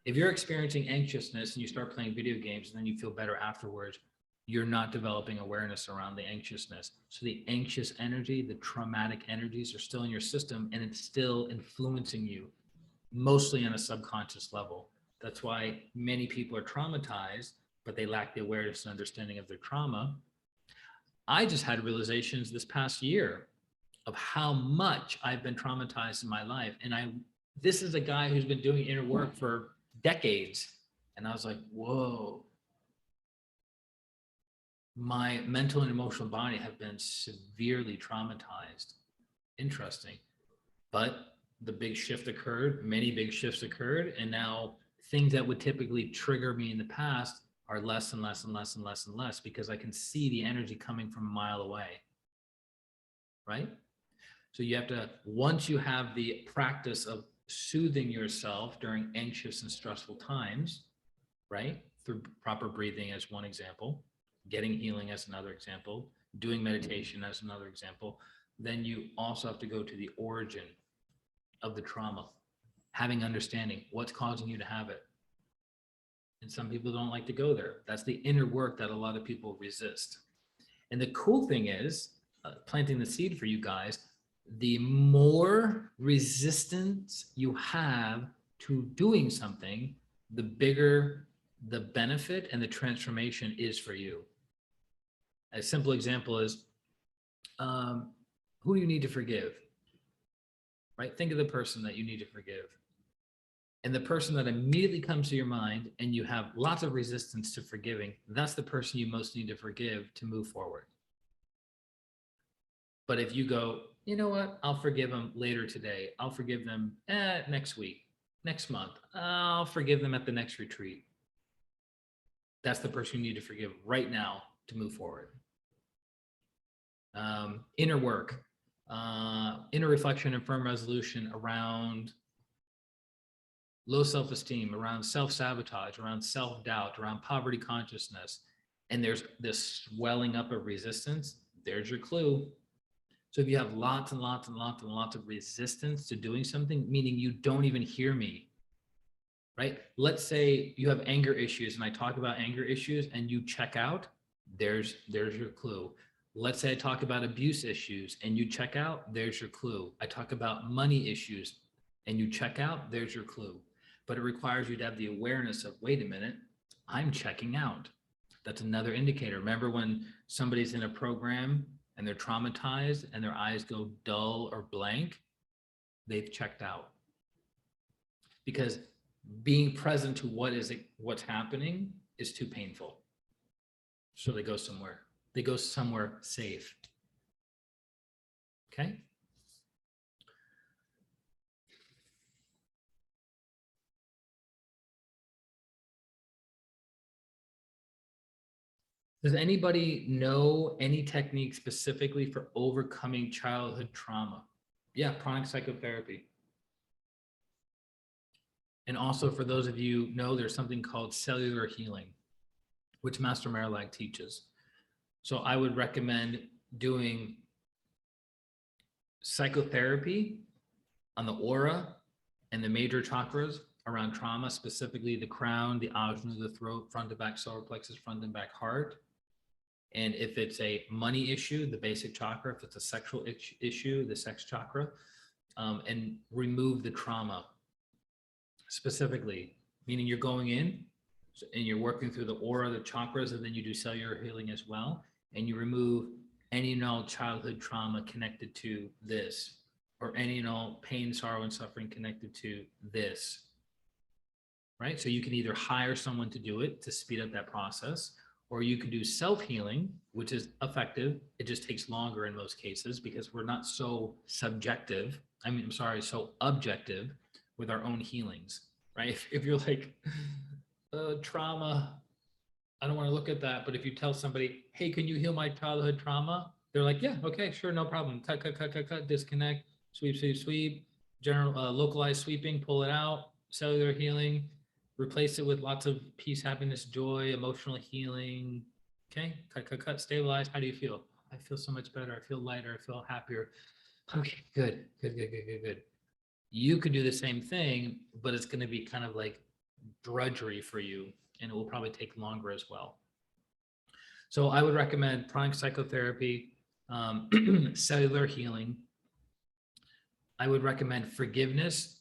[SPEAKER 1] If you're experiencing anxiousness and you start playing video games and then you feel better afterwards, you're not developing awareness around the anxiousness. So the anxious energy, the traumatic energies are still in your system and it's still influencing you, mostly on a subconscious level. That's why many people are traumatized, but they lack the awareness and understanding of their trauma. I just had realizations this past year of how much I've been traumatized in my life. And this is a guy who's been doing inner work for decades. And I was like, whoa, my mental and emotional body have been severely traumatized. Interesting. But the big shift occurred, many big shifts occurred. And now things that would typically trigger me in the past are less and less and less and less and less because I can see the energy coming from a mile away. Right? So you have to, once you have the practice of soothing yourself during anxious and stressful times, right? Through proper breathing as one example, getting healing as another example, doing meditation as another example, then you also have to go to the origin of the trauma, having understanding what's causing you to have it. And some people don't like to go there. That's the inner work that a lot of people resist. And the cool thing is, planting the seed for you guys, the more resistance you have to doing something, the bigger the benefit and the transformation is for you. A simple example is who you need to forgive, right? Think of the person that you need to forgive. And the person that immediately comes to your mind and you have lots of resistance to forgiving, that's the person you most need to forgive to move forward. But if you go, you know what, I'll forgive them later today. I'll forgive them next week, next month. I'll forgive them at the next retreat. That's the person you need to forgive right now to move forward. Inner work, inner reflection and firm resolution around low self-esteem, around self-sabotage, around self-doubt, around poverty consciousness, and there's this swelling up of resistance, there's your clue. So if you have lots and lots and lots and lots of resistance to doing something, meaning you don't even hear me, right? Let's say you have anger issues and I talk about anger issues and you check out, there's your clue. Let's say I talk about abuse issues and you check out, there's your clue. I talk about money issues and you check out, there's your clue. But it requires you to have the awareness of, wait a minute, I'm checking out. That's another indicator. Remember when somebody's in a program and they're traumatized and their eyes go dull or blank, they've checked out. Because being present to what's happening is too painful. So they go somewhere. They go somewhere safe. Okay? Does anybody know any technique specifically for overcoming childhood trauma? Yeah, pranic psychotherapy. And also for those of you who know, there's something called cellular healing, which Master Marilag teaches. So I would recommend doing psychotherapy on the aura and the major chakras around trauma, specifically the crown, the ajna, the throat, front to back solar plexus, front and back heart. And if it's a money issue, the basic chakra. If it's a sexual issue, the sex chakra, and remove the trauma specifically, meaning you're going in and you're working through the aura, the chakras, and then you do cellular healing as well. And you remove any and all childhood trauma connected to this, or any and all pain, sorrow, and suffering connected to this, right? So you can either hire someone to do it to speed up that process, or you can do self-healing, which is effective. It just takes longer in most cases because we're not so subjective. So objective with our own healings, right? If you're like, trauma, I don't want to look at that. But if you tell somebody, hey, can you heal my childhood trauma? They're like, yeah, okay, sure, no problem. Cut, disconnect, sweep, general, localized sweeping, pull it out. cellular healing, replace it with lots of peace, happiness, joy, emotional healing. Okay, cut, stabilize. How do you feel? I feel so much better. I feel lighter. I feel happier. Okay, good. You could do the same thing, but it's going to be kind of like drudgery for you, and it will probably take longer as well. So I would recommend pranic psychotherapy, cellular healing. I would recommend forgiveness,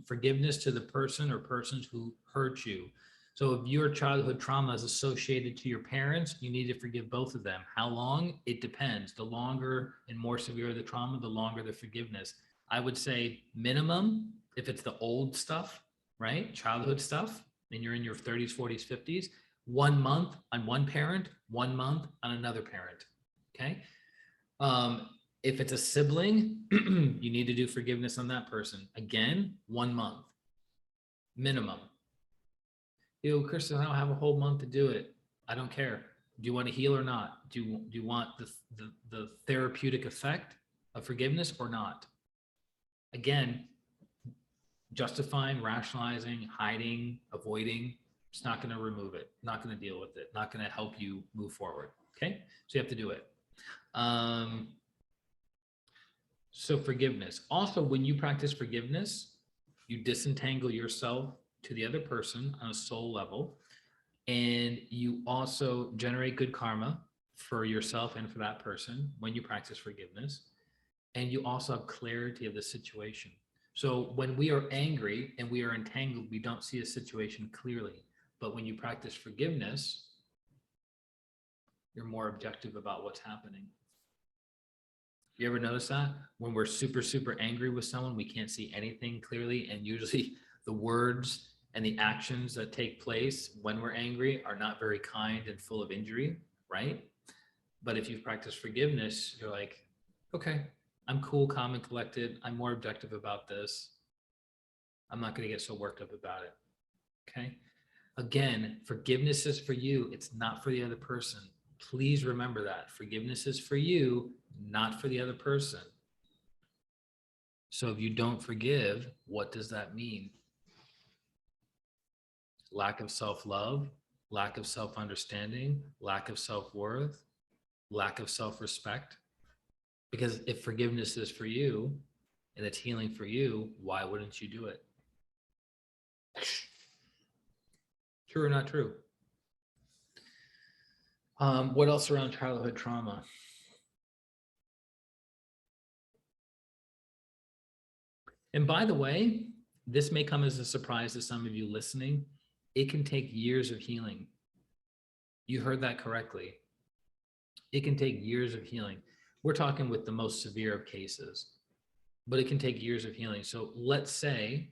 [SPEAKER 1] forgiveness to the person or persons who hurt you. So if your childhood trauma is associated to your parents, you need to forgive both of them. How long? It depends. The longer and more severe the trauma, the longer the forgiveness. I would say minimum, if it's the old stuff, right? Childhood stuff, and you're in your 30s, 40s, 50s, 1 month on one parent, 1 month on another parent. Okay. If it's a sibling, you need to do forgiveness on that person. Again, 1 month minimum. Kristen, I don't have a whole month to do it. I don't care. Do you want to heal or not? Do you want the therapeutic effect of forgiveness or not? Again, justifying, rationalizing, hiding, avoiding, it's not going to remove it, not going to deal with it, not going to help you move forward. Okay, so you have to do it. So forgiveness. Also, when you practice forgiveness, you disentangle yourself to the other person on a soul level, and you also generate good karma for yourself and for that person when you practice forgiveness, and you also have clarity of the situation. So when we are angry and we are entangled, we don't see a situation clearly. But when you practice forgiveness, you're more objective about what's happening. You ever notice that? When we're super, super angry with someone, we can't see anything clearly. And usually the words and the actions that take place when we're angry are not very kind and full of injury, right? But if you've practiced forgiveness, you're like, okay, I'm cool, calm, and collected. I'm more objective about this. I'm not going to get so worked up about it. Okay. Again, forgiveness is for you. It's not for the other person. Please remember that. Forgiveness is for you, not for the other person. So if you don't forgive, what does that mean? Lack of self-love, lack of self-understanding, lack of self-worth, lack of self-respect. Because if forgiveness is for you and it's healing for you, why wouldn't you do it? True or not true? What else around childhood trauma? And by the way, this may come as a surprise to some of you listening. It can take years of healing. You heard that correctly. It can take years of healing. We're talking with the most severe of cases, but it can take years of healing. So let's say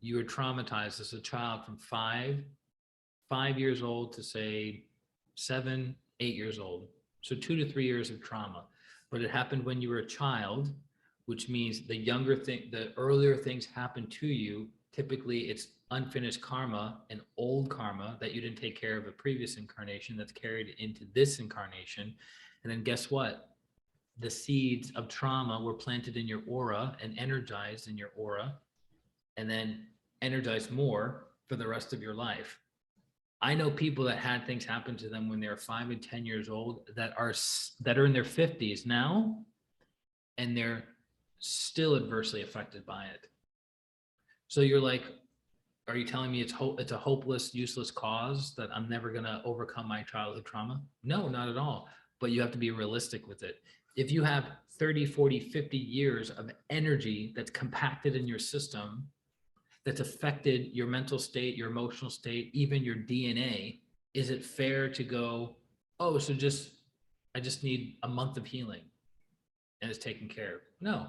[SPEAKER 1] you were traumatized as a child from 5 years old to say 7, 8 years old. So 2 to 3 years of trauma, but it happened when you were a child, which means the earlier things happen to you, typically it's unfinished karma and old karma that you didn't take care of a previous incarnation that's carried into this incarnation. And then guess what? The seeds of trauma were planted in your aura and energized in your aura, and then energized more for the rest of your life. I know people that had things happen to them when they were 5 and 10 years old that are in their 50s now, and they're still adversely affected by it. So you're like, are you telling me it's a hopeless, useless cause that I'm never going to overcome my childhood trauma? No, not at all. But you have to be realistic with it. If you have 30, 40, 50 years of energy that's compacted in your system, that's affected your mental state, your emotional state, even your DNA, is it fair to go, oh, so I just need a month of healing and it's taken care of? No.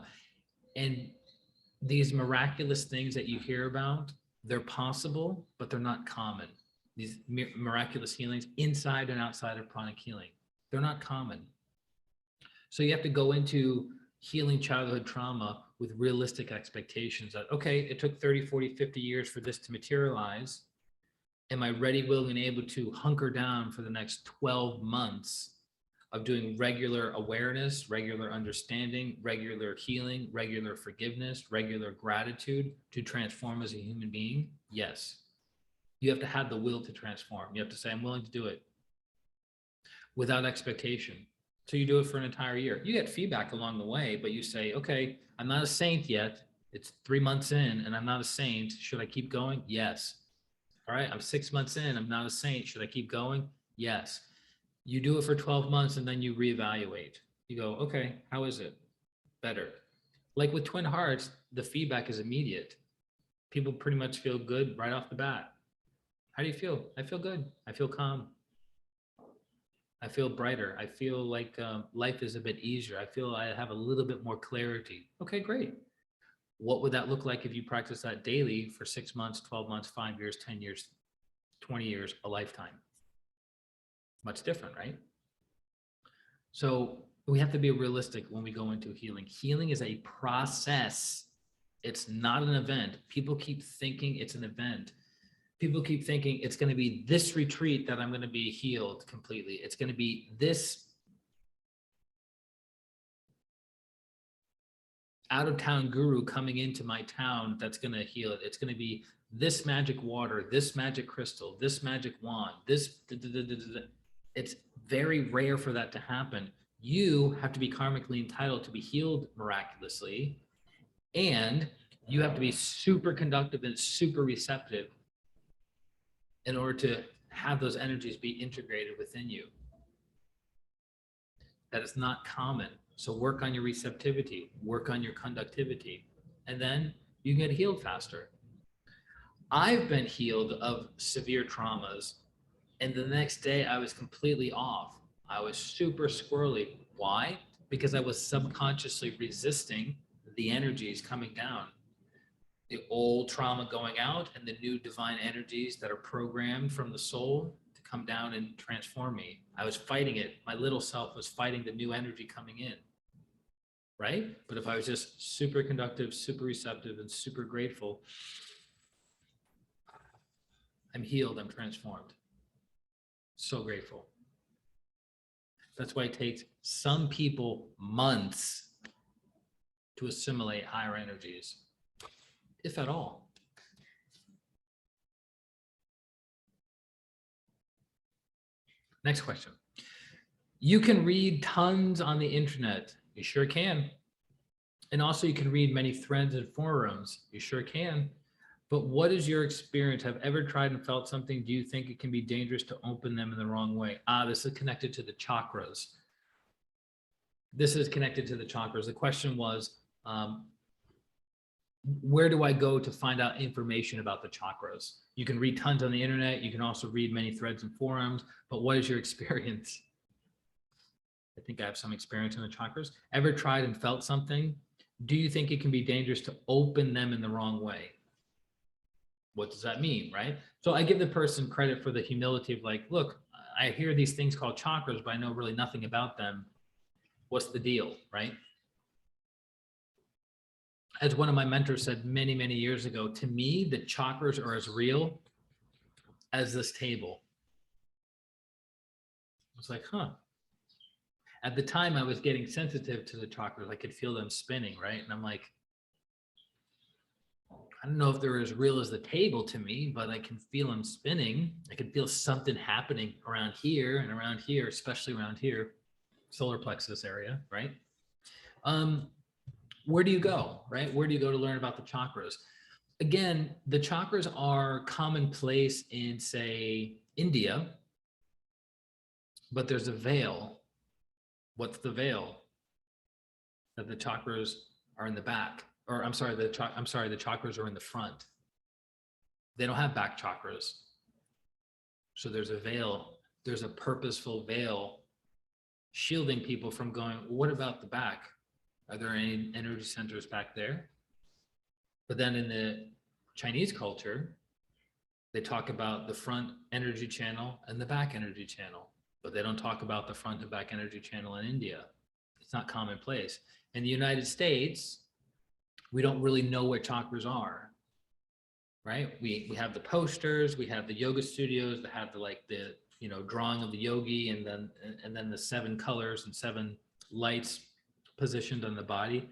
[SPEAKER 1] And these miraculous things that you hear about, they're possible, but they're not common. These miraculous healings inside and outside of pranic healing, they're not common. So you have to go into healing childhood trauma with realistic expectations that, okay, it took 30, 40, 50 years for this to materialize. Am I ready, willing, and able to hunker down for the next 12 months of doing regular awareness, regular understanding, regular healing, regular forgiveness, regular gratitude to transform as a human being? Yes. You have to have the will to transform. You have to say, I'm willing to do it without expectation. So you do it for an entire year. You get feedback along the way, but you say, okay, I'm not a saint yet. It's 3 months in and I'm not a saint. Should I keep going? Yes. All right, I'm 6 months in. I'm not a saint. Should I keep going? Yes. You do it for 12 months and then you reevaluate. You go, okay, how is it? Better. Like with Twin Hearts, the feedback is immediate. People pretty much feel good right off the bat. How do you feel? I feel good. I feel calm. I feel brighter. I feel like life is a bit easier. I feel I have a little bit more clarity. Okay, great. What would that look like if you practice that daily for 6 months, 12 months, 5 years, 10 years, 20 years, a lifetime? Much different, right? So we have to be realistic when we go into healing. Healing is a process. It's not an event. People keep thinking it's an event. People keep thinking it's going to be this retreat that I'm going to be healed completely. It's going to be this out-of-town guru coming into my town that's going to heal it. It's going to be this magic water, this magic crystal, this magic wand, this. It's very rare for that to happen. You have to be karmically entitled to be healed miraculously, and you have to be super conductive and super receptive in order to have those energies be integrated within you. That is not common. So work on your receptivity, work on your conductivity, and then you get healed faster. I've been healed of severe traumas, and the next day I was completely off. I was super squirrely. Why? Because I was subconsciously resisting the energies coming down. The old trauma going out and the new divine energies that are programmed from the soul to come down and transform me. I was fighting it. My little self was fighting the new energy coming in, right? But if I was just super conductive, super receptive, and super grateful, I'm healed, I'm transformed. So grateful. That's why it takes some people months to assimilate higher energies, if at all. Next question. You can read tons on the internet. You sure can. And also you can read many threads and forums. You sure can. But what is your experience? Have ever tried and felt something? Do you think it can be dangerous to open them in the wrong way? This is connected to the chakras. This is connected to the chakras. The question was, where do I go to find out information about the chakras? You can read tons on the internet. You can also read many threads and forums, but what is your experience? I think I have some experience in the chakras. Ever tried and felt something? Do you think it can be dangerous to open them in the wrong way? What does that mean, right? So I give the person credit for the humility of like, look, I hear these things called chakras, but I know really nothing about them. What's the deal, right? As one of my mentors said many, many years ago, to me, the chakras are as real as this table. I was like, huh. At the time, I was getting sensitive to the chakras. I could feel them spinning, right? And I'm like, I don't know if they're as real as the table to me, but I can feel them spinning. I can feel something happening around here and around here, especially around here, solar plexus area, right? Where do you go, right? Where do you go to learn about the chakras? Again, the chakras are commonplace in, say, India, but there's a veil. What's the veil? That the chakras are in the back, or I'm sorry, the chakras are in the front. They don't have back chakras. So there's a veil. There's a purposeful veil shielding people from going, what about the back? Are there any energy centers back there? But then in the Chinese culture, they talk about the front energy channel and the back energy channel, but they don't talk about the front and back energy channel in India. It's not commonplace. In the United States, we don't really know where chakras are, right? We have the posters, we have the yoga studios that have the drawing of the yogi, and then the 7 colors and 7 lights positioned on the body.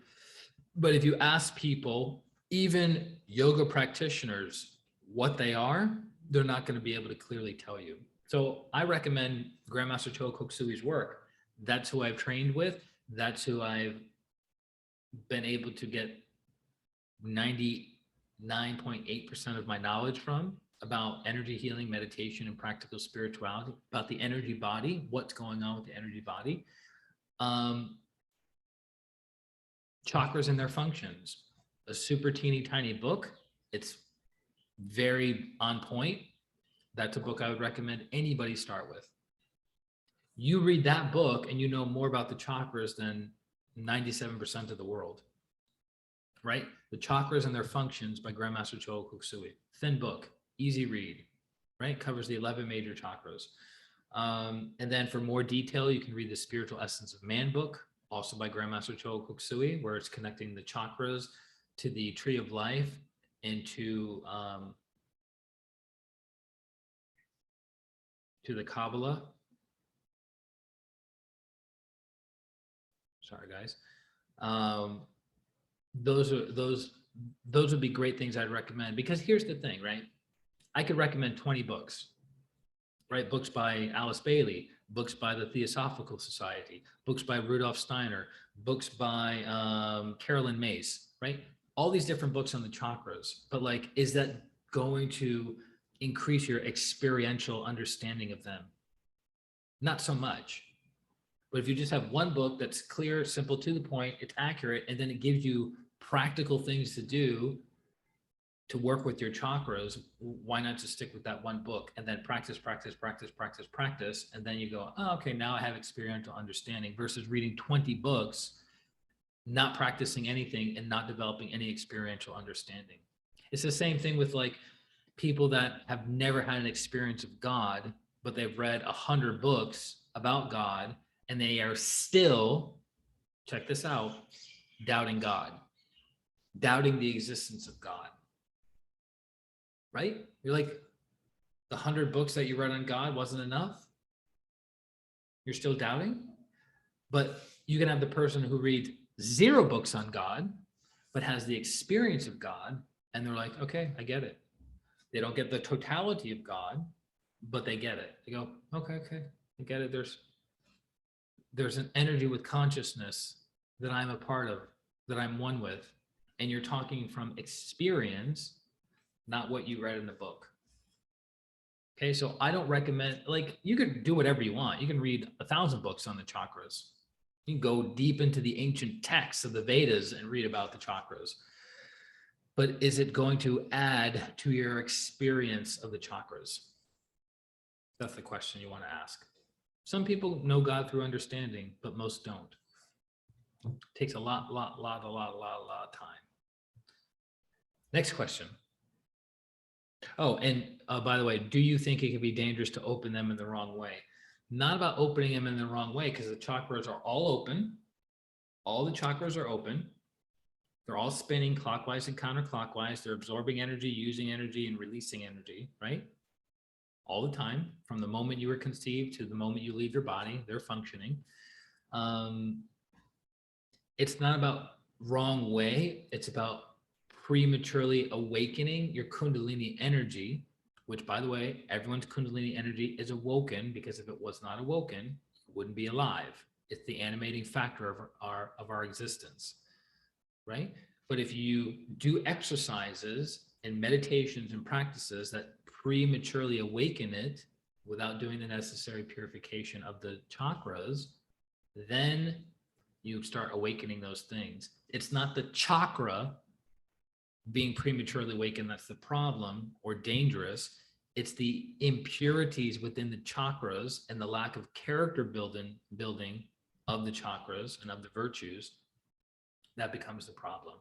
[SPEAKER 1] But if you ask people, even yoga practitioners, what they are, they're not going to be able to clearly tell you. So I recommend Grandmaster Choa Kok Sui's work. That's who I've trained with. That's who I've been able to get 99.8% of my knowledge from, about energy healing, meditation, and practical spirituality, about the energy body, what's going on with the energy body, chakras and their functions. A super teeny tiny book. It's very on point. That's a book I would recommend anybody start with. You read that book and you know more about the chakras than 97% of the world, right? The Chakras and Their Functions by Grandmaster Choa Kok Sui. Thin book, easy read, right? Covers the 11 major chakras. And then for more detail, you can read the Spiritual Essence of Man book, also by Grandmaster Choa Kok Sui, where it's connecting the chakras to the tree of life and to the Kabbalah. Sorry, guys. Those would be great things I'd recommend, because here's the thing, right? I could recommend 20 books, right? Books by Alice Bailey, books by the Theosophical Society, books by Rudolf Steiner, books by Carolyn Mace, right? All these different books on the chakras, but like, is that going to increase your experiential understanding of them? Not so much. But if you just have one book that's clear, simple, to the point, it's accurate, and then it gives you practical things to do to work with your chakras, why not just stick with that one book and then practice, and then you go, oh, okay, now I have experiential understanding, versus reading 20 books, not practicing anything and not developing any experiential understanding. It's the same thing with like people that have never had an experience of God, but they've read 100 books about God, and they are still, check this out, doubting God, doubting the existence of God, right? You're like, the 100 books that you read on God wasn't enough? You're still doubting? But you can have the person who reads 0 books on God, but has the experience of God, and they're like, okay, I get it. They don't get the totality of God, but they get it. They go, okay, I get it. There's an energy with consciousness that I'm a part of, that I'm one with. And you're talking from experience, not what you read in the book. Okay, so I don't recommend, like, you could do whatever you want. You can read 1,000 books on the chakras. You can go deep into the ancient texts of the Vedas and read about the chakras. But is it going to add to your experience of the chakras? That's the question you want to ask. Some people know God through understanding, but most don't. It takes a lot of time. Next question. Oh, and by the way, do you think it could be dangerous to open them in the wrong way? Not about opening them in the wrong way, because the chakras are all open. All the chakras are open. They're all spinning clockwise and counterclockwise. They're absorbing energy, using energy, and releasing energy, right? All the time, from the moment you were conceived to the moment you leave your body, they're functioning. It's not about wrong way. It's about prematurely awakening your Kundalini energy, which, by the way, everyone's Kundalini energy is awoken, because if it was not awoken, it wouldn't be alive. It's the animating factor of our existence, right? But if you do exercises and meditations and practices that prematurely awaken it without doing the necessary purification of the chakras, then you start awakening those things. It's not the chakra being prematurely awakened that's the problem or dangerous. It's the impurities within the chakras and the lack of character building of the chakras and of the virtues that becomes the problem.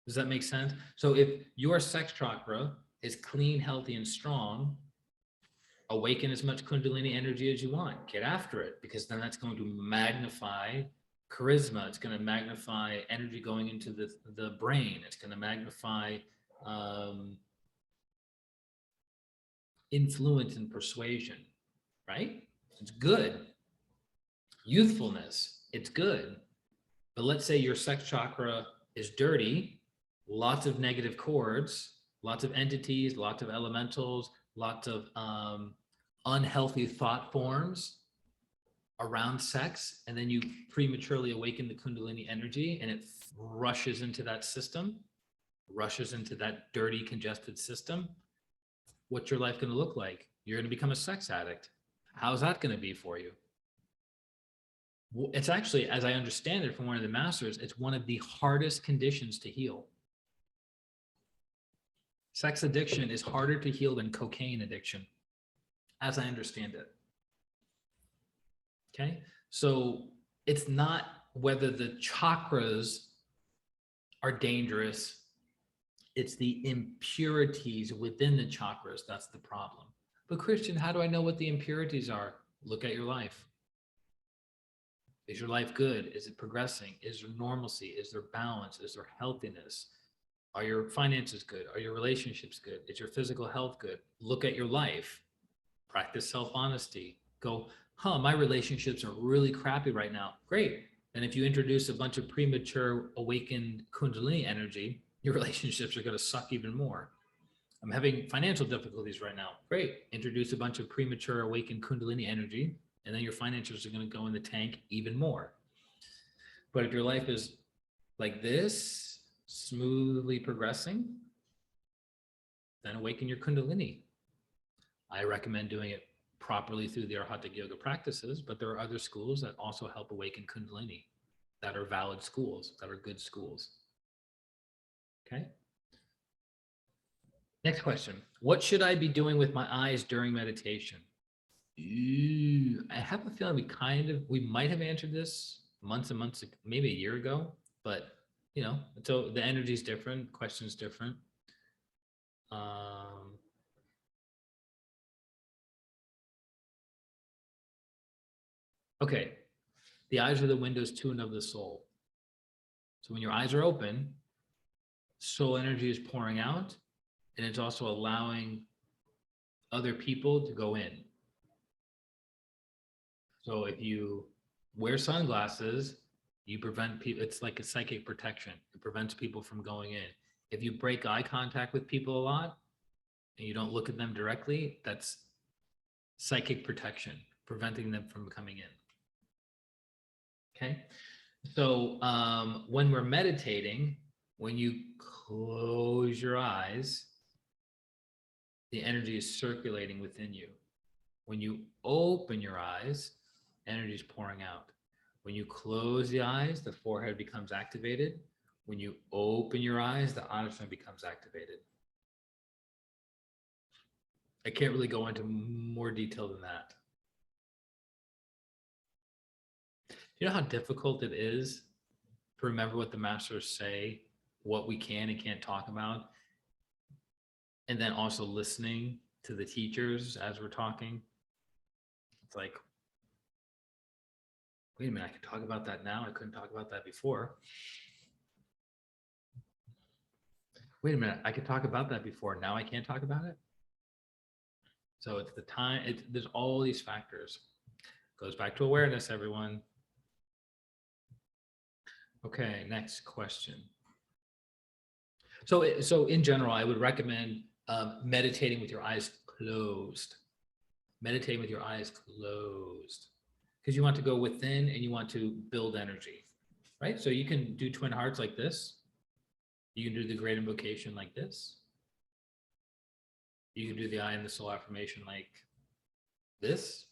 [SPEAKER 1] Does that make sense? So if your sex chakra is clean, healthy, and strong, awaken as much Kundalini energy as you want. Get after it, because then that's going to magnify charisma. It's going to magnify energy going into the brain. It's going to magnify influence and persuasion. right? It's good. Youthfulness, it's good. But let's say your sex chakra is dirty, lots of negative chords, lots of entities, lots of elementals, lots of unhealthy thought forms around sex, and then you prematurely awaken the Kundalini energy and it rushes into that system, rushes into that dirty, congested system. What's your life going to look like? You're going to become a sex addict. How's that going to be for you? It's actually, as I understand it from one of the masters, it's one of the hardest conditions to heal. Sex addiction is harder to heal than cocaine addiction, as I understand it. Okay, so it's not whether the chakras are dangerous, it's the impurities within the chakras that's the problem. But Christian, how do I know what the impurities are? Look at your life. Is your life good? Is it progressing? Is there normalcy? Is there balance? Is there healthiness? Are your finances good? Are your relationships good? Is your physical health good? Look at your life. Practice self-honesty. Go, my relationships are really crappy right now. Great. And if you introduce a bunch of premature awakened Kundalini energy, your relationships are going to suck even more. I'm having financial difficulties right now. Great. Introduce a bunch of premature awakened Kundalini energy, and then your finances are going to go in the tank even more. But if your life is like this, smoothly progressing, then awaken your Kundalini. I recommend doing it properly through the Arhatic yoga practices, but there are other schools that also help awaken Kundalini that are valid schools, that are good schools. Okay. Next question. What should I be doing with my eyes during meditation? I have a feeling we might have answered this months and months, maybe a year ago, but so the energy is different, question's different. Okay, the eyes are the windows to and of the soul. So when your eyes are open, soul energy is pouring out, and it's also allowing other people to go in. So if you wear sunglasses, you prevent people, it's like a psychic protection. It prevents people from going in. If you break eye contact with people a lot and you don't look at them directly, that's psychic protection, preventing them from coming in. Okay. So when we're meditating, when you close your eyes, the energy is circulating within you. When you open your eyes, energy is pouring out. When you close the eyes, the forehead becomes activated. When you open your eyes, the ajna becomes activated. I can't really go into more detail than that. You know how difficult it is to remember what the masters say, what we can and can't talk about, and then also listening to the teachers as we're talking? It's like, wait a minute, I can talk about that now. I couldn't talk about that before. Wait a minute, I could talk about that before. Now I can't talk about it. So it's the time, there's all these factors. Goes back to awareness, everyone. Okay, next question. So in general, I would recommend meditating with your eyes closed. Meditating with your eyes closed, because you want to go within and you want to build energy, right? So you can do twin hearts like this. You can do the great invocation like this. You can do the I and the soul affirmation like this,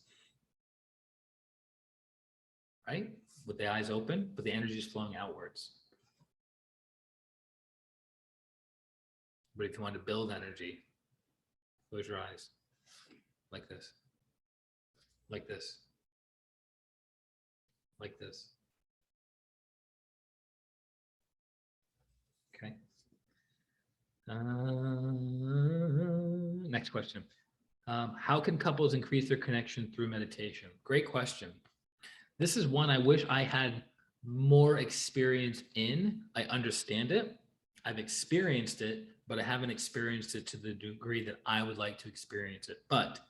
[SPEAKER 1] right? With the eyes open, but the energy is flowing outwards. But if you want to build energy, close your eyes like this, like this, like this. Okay. Next question. How can couples increase their connection through meditation? Great question. This is one I wish I had more experience in. I understand it. I've experienced it, but I haven't experienced it to the degree that I would like to experience it. But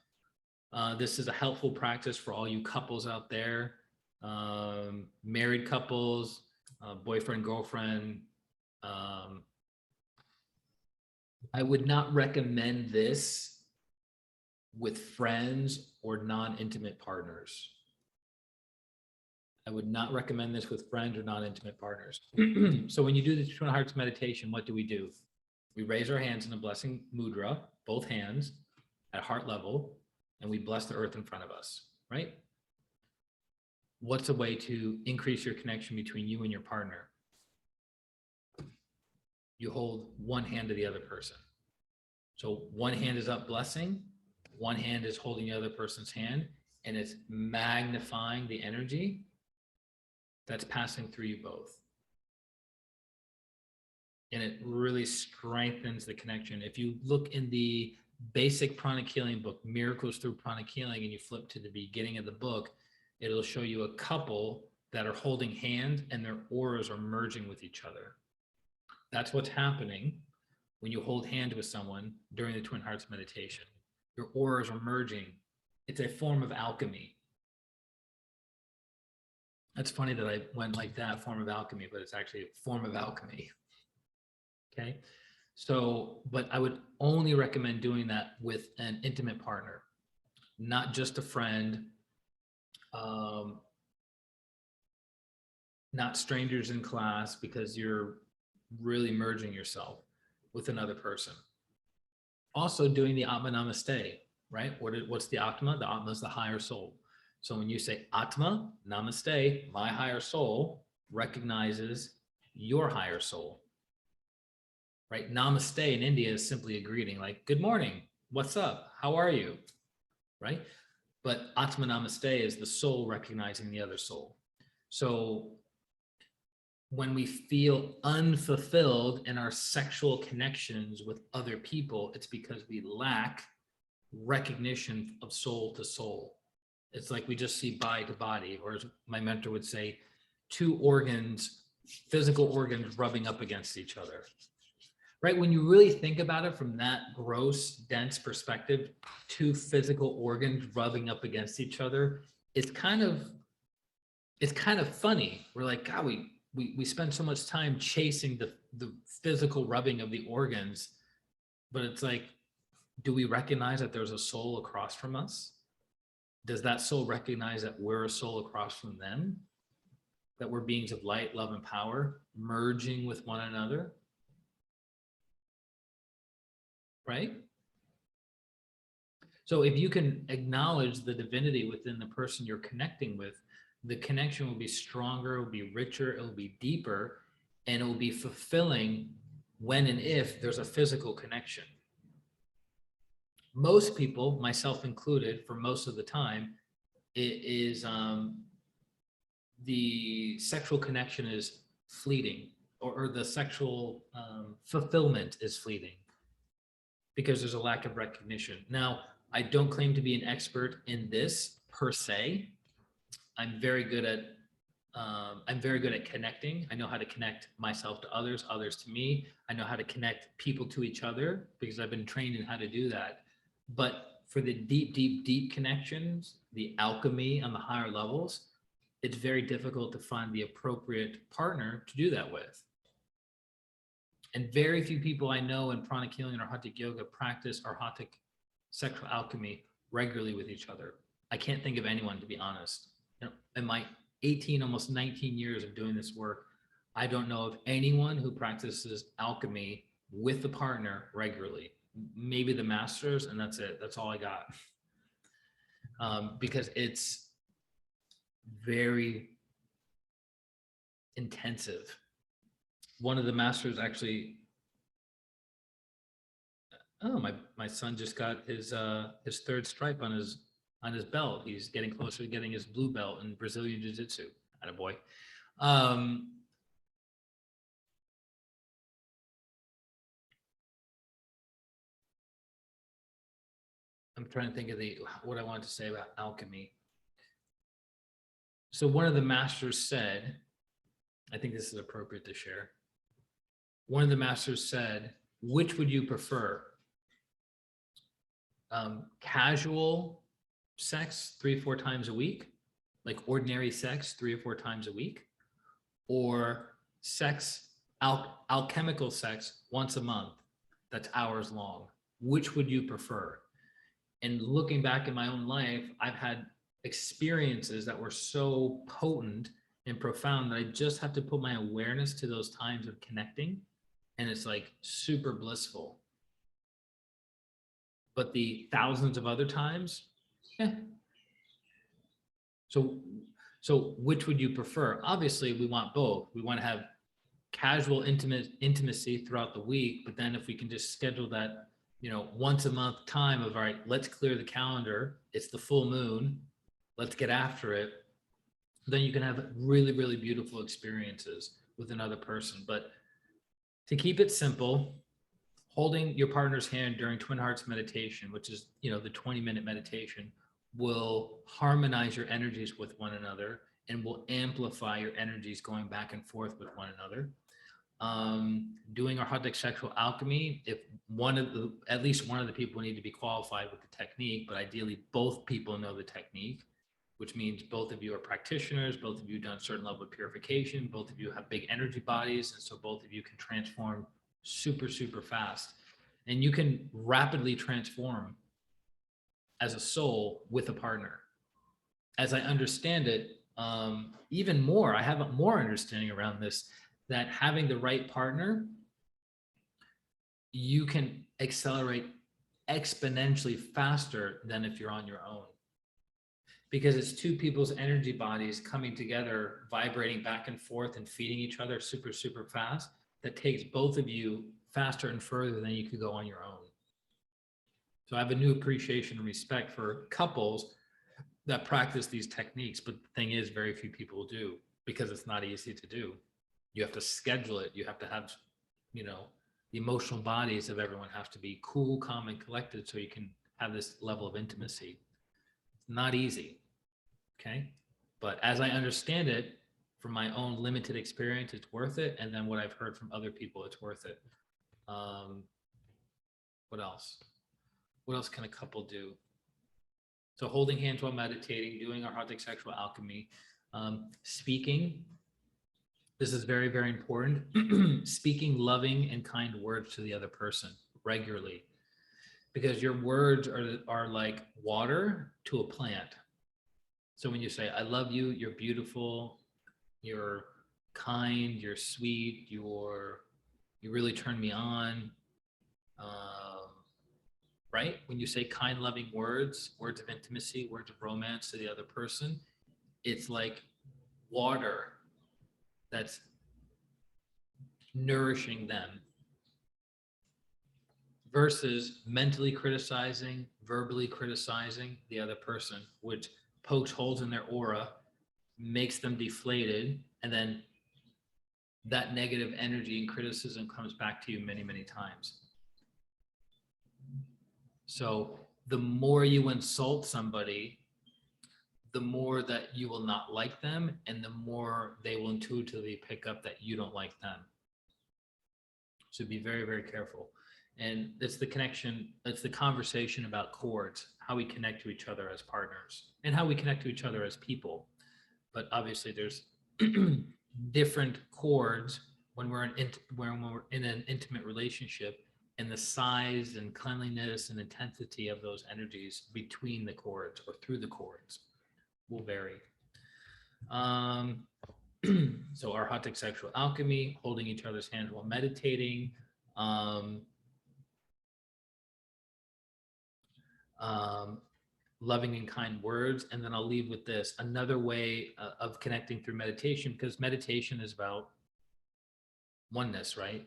[SPEAKER 1] This is a helpful practice for all you couples out there, married couples, boyfriend, girlfriend. I would not recommend this with friends or non-intimate partners. I would not recommend this with friends or non-intimate partners. So when you do the Twin Hearts meditation, what do? We raise our hands in a blessing mudra, both hands at heart level, and we bless the earth in front of us, right? What's a way to increase your connection between you and your partner? You hold one hand to the other person. So one hand is up blessing, one hand is holding the other person's hand, and it's magnifying the energy that's passing through you both. And it really strengthens the connection. If you look in the basic pranic healing book, Miracles Through Pranic Healing, and you flip to the beginning of the book, it'll show you a couple that are holding hands and their auras are merging with each other. That's what's happening when you hold hand with someone during the Twin Hearts meditation. Your auras are merging. It's a form of alchemy. That's funny that I went like that, form of alchemy, but it's actually a form of alchemy. Okay. So, but I would only recommend doing that with an intimate partner, not just a friend, not strangers in class, because you're really merging yourself with another person. Also doing the Atma Namaste, right? What's the Atma? The Atma is the higher soul. So when you say Atma Namaste, my higher soul recognizes your higher soul, right? Namaste in India is simply a greeting, like, good morning, what's up, how are you, right? But Atma Namaste is the soul recognizing the other soul. So when we feel unfulfilled in our sexual connections with other people, it's because we lack recognition of soul to soul. It's like we just see body to body, or as my mentor would say, two organs, physical organs rubbing up against each other. Right? When you really think about it from that gross, dense perspective, two physical organs rubbing up against each other, it's kind of funny. We're like, God, we spend so much time chasing the physical rubbing of the organs, but it's like, do we recognize that there's a soul across from us? Does that soul recognize that we're a soul across from them? That we're beings of light, love, and power, merging with one another? Right? So if you can acknowledge the divinity within the person you're connecting with, the connection will be stronger, it will be richer, it will be deeper, and it will be fulfilling when and if there's a physical connection. Most people, myself included, for most of the time, it is the sexual connection is fleeting, or the sexual fulfillment is fleeting, because there's a lack of recognition. Now, I don't claim to be an expert in this per se. I'm very good at connecting. I know how to connect myself to others, others to me. I know how to connect people to each other because I've been trained in how to do that. But for the deep, deep, deep connections, the alchemy on the higher levels, it's very difficult to find the appropriate partner to do that with. And very few people I know in pranic healing or Hatha yoga practice Arhatic sexual alchemy regularly with each other. I can't think of anyone, to be honest. In my 18, almost 19 years of doing this work, I don't know of anyone who practices alchemy with a partner regularly. Maybe the masters, and that's it. That's all I got. Because it's very intensive. One of the masters actually, my son just got his third stripe on his belt. He's getting closer to getting his blue belt in Brazilian Jiu-Jitsu. Attaboy. I'm trying to think of what I wanted to say about alchemy. So one of the masters said, I think this is appropriate to share. One of the masters said, which would you prefer? Casual sex 3 or 4 times a week, like ordinary sex 3 or 4 times a week, or sex, alchemical sex once a month that's hours long? Which would you prefer? And looking back in my own life, I've had experiences that were so potent and profound that I just have to put my awareness to those times of connecting, and it's like super blissful. But the thousands of other times, eh. So which would you prefer? Obviously, we want both. We want to have casual intimacy throughout the week, but then if we can just schedule that, once a month time of, all right, let's clear the calendar. It's the full moon. Let's get after it. Then you can have really, really beautiful experiences with another person. But to keep it simple, holding your partner's hand during Twin Hearts meditation, which is, the 20-minute meditation, will harmonize your energies with one another and will amplify your energies going back and forth with one another. Doing our Arhatic sexual alchemy, if at least one of the people need to be qualified with the technique, but ideally both people know the technique, which means both of you are practitioners, both of you done a certain level of purification, both of you have big energy bodies, and so both of you can transform super, super fast. And you can rapidly transform as a soul with a partner. As I understand it, even more, I have more understanding around this, that having the right partner, you can accelerate exponentially faster than if you're on your own. Because it's two people's energy bodies coming together, vibrating back and forth and feeding each other super, super fast. That takes both of you faster and further than you could go on your own. So I have a new appreciation and respect for couples that practice these techniques. But the thing is, very few people do, because it's not easy to do. You have to schedule it. You have to have, the emotional bodies of everyone have to be cool, calm, and collected so you can have this level of intimacy. It's not easy. Okay. But as I understand it, from my own limited experience, it's worth it. And then what I've heard from other people, it's worth it. What else? What else can a couple do? So holding hands while meditating, doing our Arhatic sexual alchemy, speaking. This is very, very important. Speaking loving and kind words to the other person regularly, because your words are like water to a plant. So when you say, I love you, you're beautiful, you're kind, you're sweet, you really turn me on, right? When you say kind, loving words of intimacy, words of romance to the other person, it's like water that's nourishing them, versus mentally criticizing, verbally criticizing the other person, which pokes holes in their aura, makes them deflated, and then that negative energy and criticism comes back to you many, many times. So the more you insult somebody, the more that you will not like them, and the more they will intuitively pick up that you don't like them. So be very, very careful. And it's the connection, it's the conversation about chords, how we connect to each other as partners and how we connect to each other as people. But obviously there's different chords when we're in an intimate relationship, and the size and cleanliness and intensity of those energies between the chords or through the chords will vary. So our Arhatic sexual alchemy, holding each other's hands while meditating, loving and kind words. And then I'll leave with this, another way of connecting through meditation, because meditation is about oneness, right?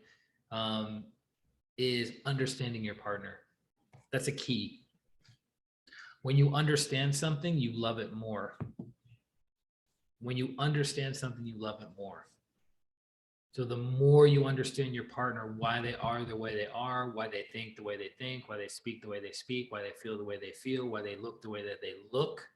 [SPEAKER 1] Is understanding your partner. That's a key. When you understand something, you love it more. When you understand something, you love it more. So the more you understand your partner, why they are the way they are, why they think the way they think, why they speak the way they speak, why they feel the way they feel, why they look the way that they look,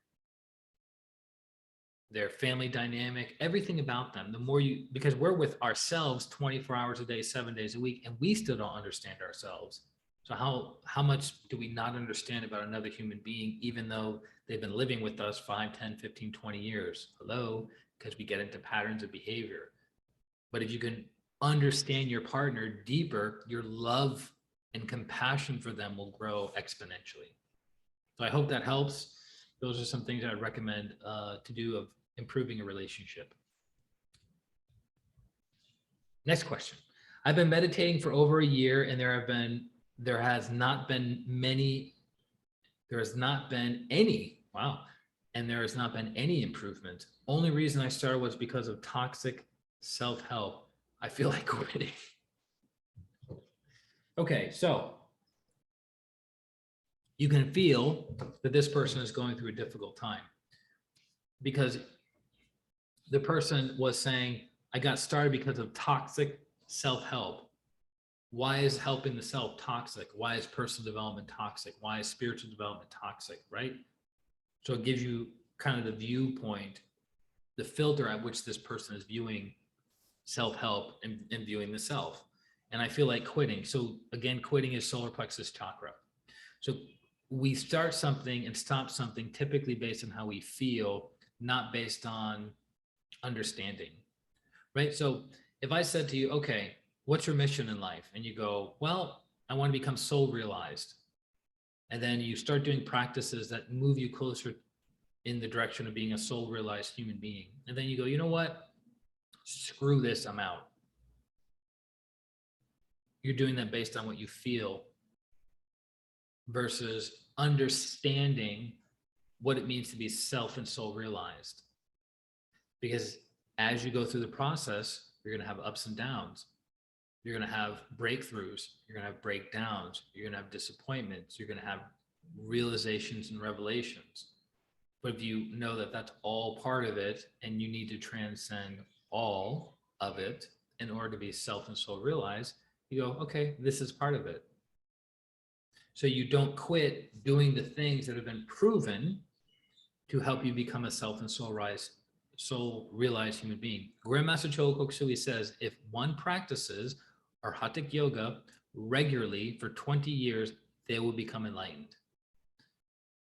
[SPEAKER 1] their family dynamic, everything about them, the more you, because we're with ourselves 24 hours a day, 7 days a week, and we still don't understand ourselves. So how much do we not understand about another human being, even though they've been living with us 5, 10, 15, 20 years? Hello, because we get into patterns of behavior. But if you can understand your partner deeper, your love and compassion for them will grow exponentially. So I hope that helps. Those are some things I'd recommend to do of improving a relationship. Next question. I've been meditating for over a year, and there has not been any, wow, and there has not been any improvement. Only reason I started was because of toxic self-help. I feel like quitting. Okay, so you can feel that this person is going through a difficult time because the person was saying, I got started because of toxic self-help. Why is helping the self toxic? Why is personal development toxic? Why is spiritual development toxic, right? So it gives you kind of the viewpoint, the filter at which this person is viewing self-help and viewing the self. And I feel like quitting. So again, quitting is solar plexus chakra. So we start something and stop something typically based on how we feel, not based on understanding, right? So if I said to you, okay, what's your mission in life? And you go, well, I want to become soul realized. And then you start doing practices that move you closer in the direction of being a soul realized human being. And then you go, you know what? Screw this, I'm out. You're doing that based on what you feel versus understanding what it means to be self and soul realized. Because as you go through the process, you're going to have ups and downs. You're going to have breakthroughs. You're going to have breakdowns. You're going to have disappointments. You're going to have realizations and revelations. But if you know that that's all part of it and you need to transcend all of it in order to be self and soul realized, you go, okay, this is part of it. So you don't quit doing the things that have been proven to help you become a self and soul realized human being. Grandmaster Chogo Koksui says, if one practices Arhatic yoga regularly for 20 years, they will become enlightened.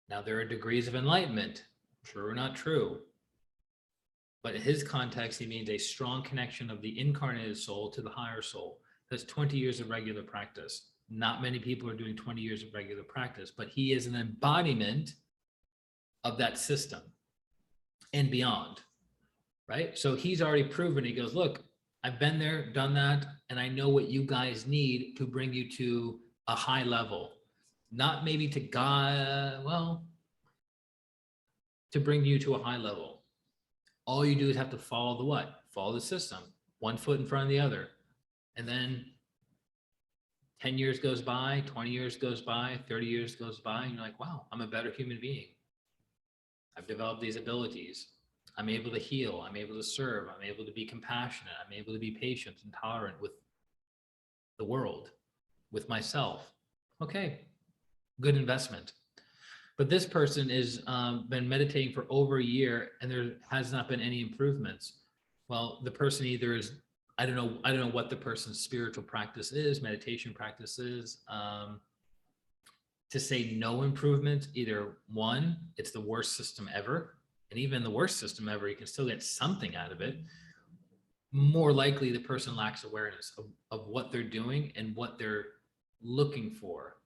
[SPEAKER 1] Now, there are degrees of enlightenment, true or not true. But in his context, he means a strong connection of the incarnated soul to the higher soul. That's 20 years of regular practice. Not many people are doing 20 years of regular practice, but he is an embodiment of that system and beyond, right? So he's already proven, he goes, look, I've been there, done that, and I know what you guys need to bring you to a high level. Not maybe to God, well, to bring you to a high level. All you do is have to follow the what? Follow the system, one foot in front of the other. And then 10 years goes by, 20 years goes by, 30 years goes by, and you're like, wow, I'm a better human being. I've developed these abilities. I'm able to heal. I'm able to serve. I'm able to be compassionate. I'm able to be patient and tolerant with the world, with myself. Okay, good investment. But this person has been meditating for over a year and there has not been any improvements. Well, the person either is, I don't know what the person's spiritual practice is, meditation practice is. To say no improvement, either one, it's the worst system ever. And even the worst system ever, you can still get something out of it. More likely the person lacks awareness of what they're doing and what they're looking for.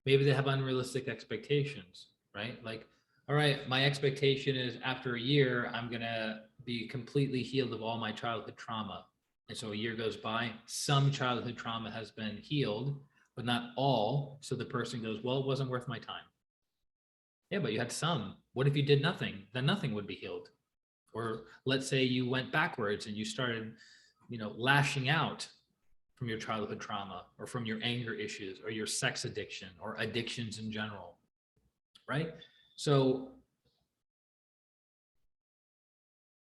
[SPEAKER 1] Maybe they have unrealistic expectations, right? Like, all right, my expectation is after a year, I'm going to be completely healed of all my childhood trauma. And so a year goes by, some childhood trauma has been healed, but not all. So the person goes, well, it wasn't worth my time. Yeah, but you had some. What if you did nothing? Then nothing would be healed. Or let's say you went backwards and you started, lashing out from your childhood trauma or from your anger issues or your sex addiction or addictions in general, right? So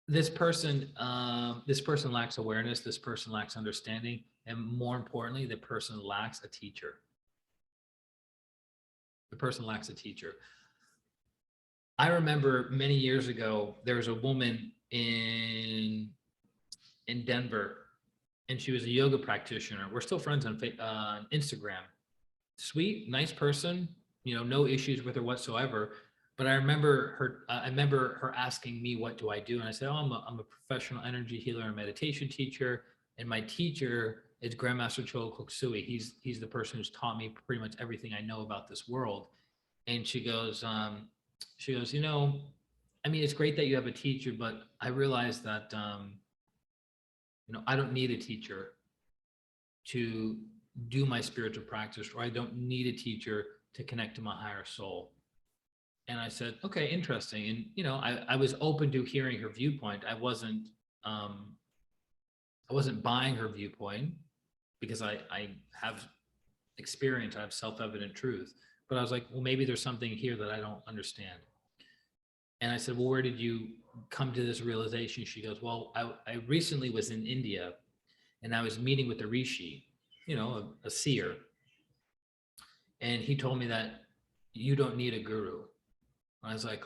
[SPEAKER 1] this person lacks awareness, this person lacks understanding, and more importantly, the person lacks a teacher. The person lacks a teacher. I remember many years ago, there was a woman in Denver, and she was a yoga practitioner. We're still friends on Instagram. sweet, nice person, no issues with her whatsoever. But I remember her asking me, what do I do? And I said, oh, I'm a professional energy healer and meditation teacher. And my teacher is Grandmaster Chola Koksui. He's the person who's taught me pretty much everything I know about this world. And she goes, I mean, it's great that you have a teacher, but I realize that, I don't need a teacher to do my spiritual practice, or I don't need a teacher to connect to my higher soul. And I said, okay, interesting. And, I was open to hearing her viewpoint. I wasn't buying her viewpoint because I have experience, I have self-evident truth. But I was like, well, maybe there's something here that I don't understand. And I said, well, where did you come to this realization? She goes, well, I recently was in India and I was meeting with a rishi, a seer. And he told me that you don't need a guru. I was like,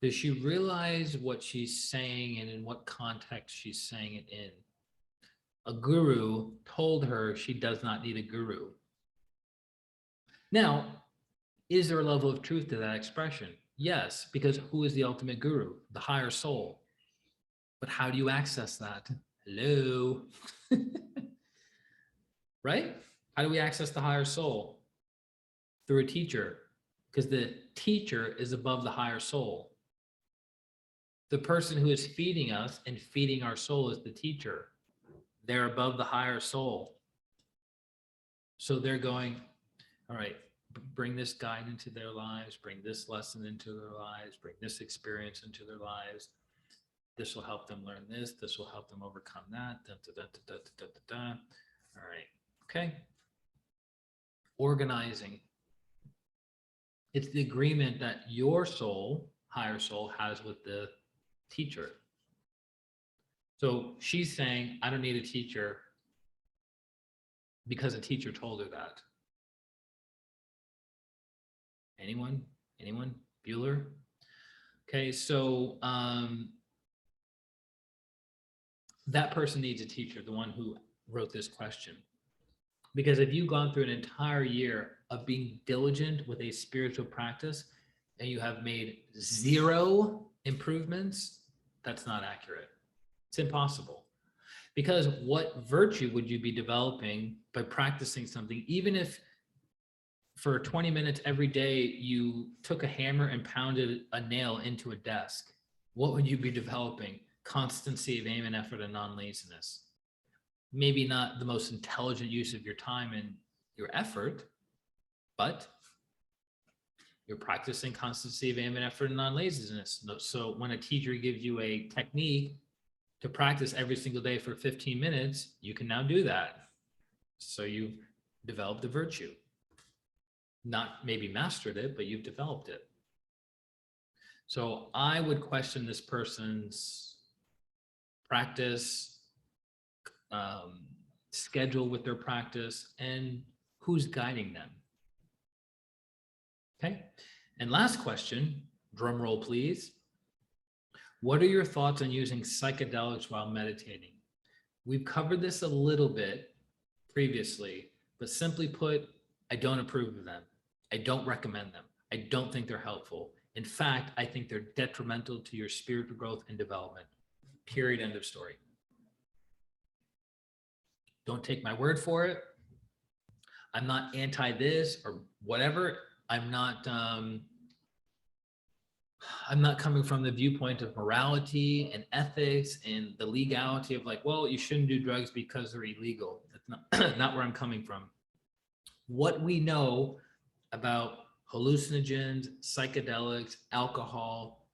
[SPEAKER 1] does she realize what she's saying and in what context she's saying it in? A guru told her she does not need a guru. Now, is there a level of truth to that expression? Yes, because who is the ultimate guru? The higher soul. But how do you access that? Hello? Right? How do we access the higher soul? Through a teacher, because the teacher is above the higher soul. The person who is feeding us and feeding our soul is the teacher. They're above the higher soul. So they're going, all right, bring this guide into their lives, bring this lesson into their lives, bring this experience into their lives. This will help them learn this. This will help them overcome that. Da, da, da, da, da, da, da, da. All right. Okay. Organizing. It's the agreement that your soul, higher soul, has with the teacher. So she's saying, I don't need a teacher because a teacher told her that. Anyone? Bueller? Okay, so that person needs a teacher, the one who wrote this question. Because if you've gone through an entire year of being diligent with a spiritual practice and you have made 0 improvements, that's not accurate. It's impossible. Because what virtue would you be developing by practicing something, even if for 20 minutes every day you took a hammer and pounded a nail into a desk? What would you be developing? Constancy of aim and effort and non-laziness. Maybe not the most intelligent use of your time and your effort, but you're practicing constancy of aim and effort and non-laziness. So when a teacher gives you a technique to practice every single day for 15 minutes, you can now do that. So you've developed a virtue. Not maybe mastered it, but you've developed it. So I would question this person's practice, schedule with their practice, and who's guiding them. Okay. And last question, drum roll, please. What are your thoughts on using psychedelics while meditating? We've covered this a little bit previously, but simply put, I don't approve of them. I don't recommend them. I don't think they're helpful. In fact, I think they're detrimental to your spiritual growth and development. Period. End of story. Don't take my word for it. I'm not anti this or whatever. I'm not coming from the viewpoint of morality and ethics and the legality of like, well, you shouldn't do drugs because they're illegal. That's not where I'm coming from. What we know about hallucinogens, psychedelics, alcohol,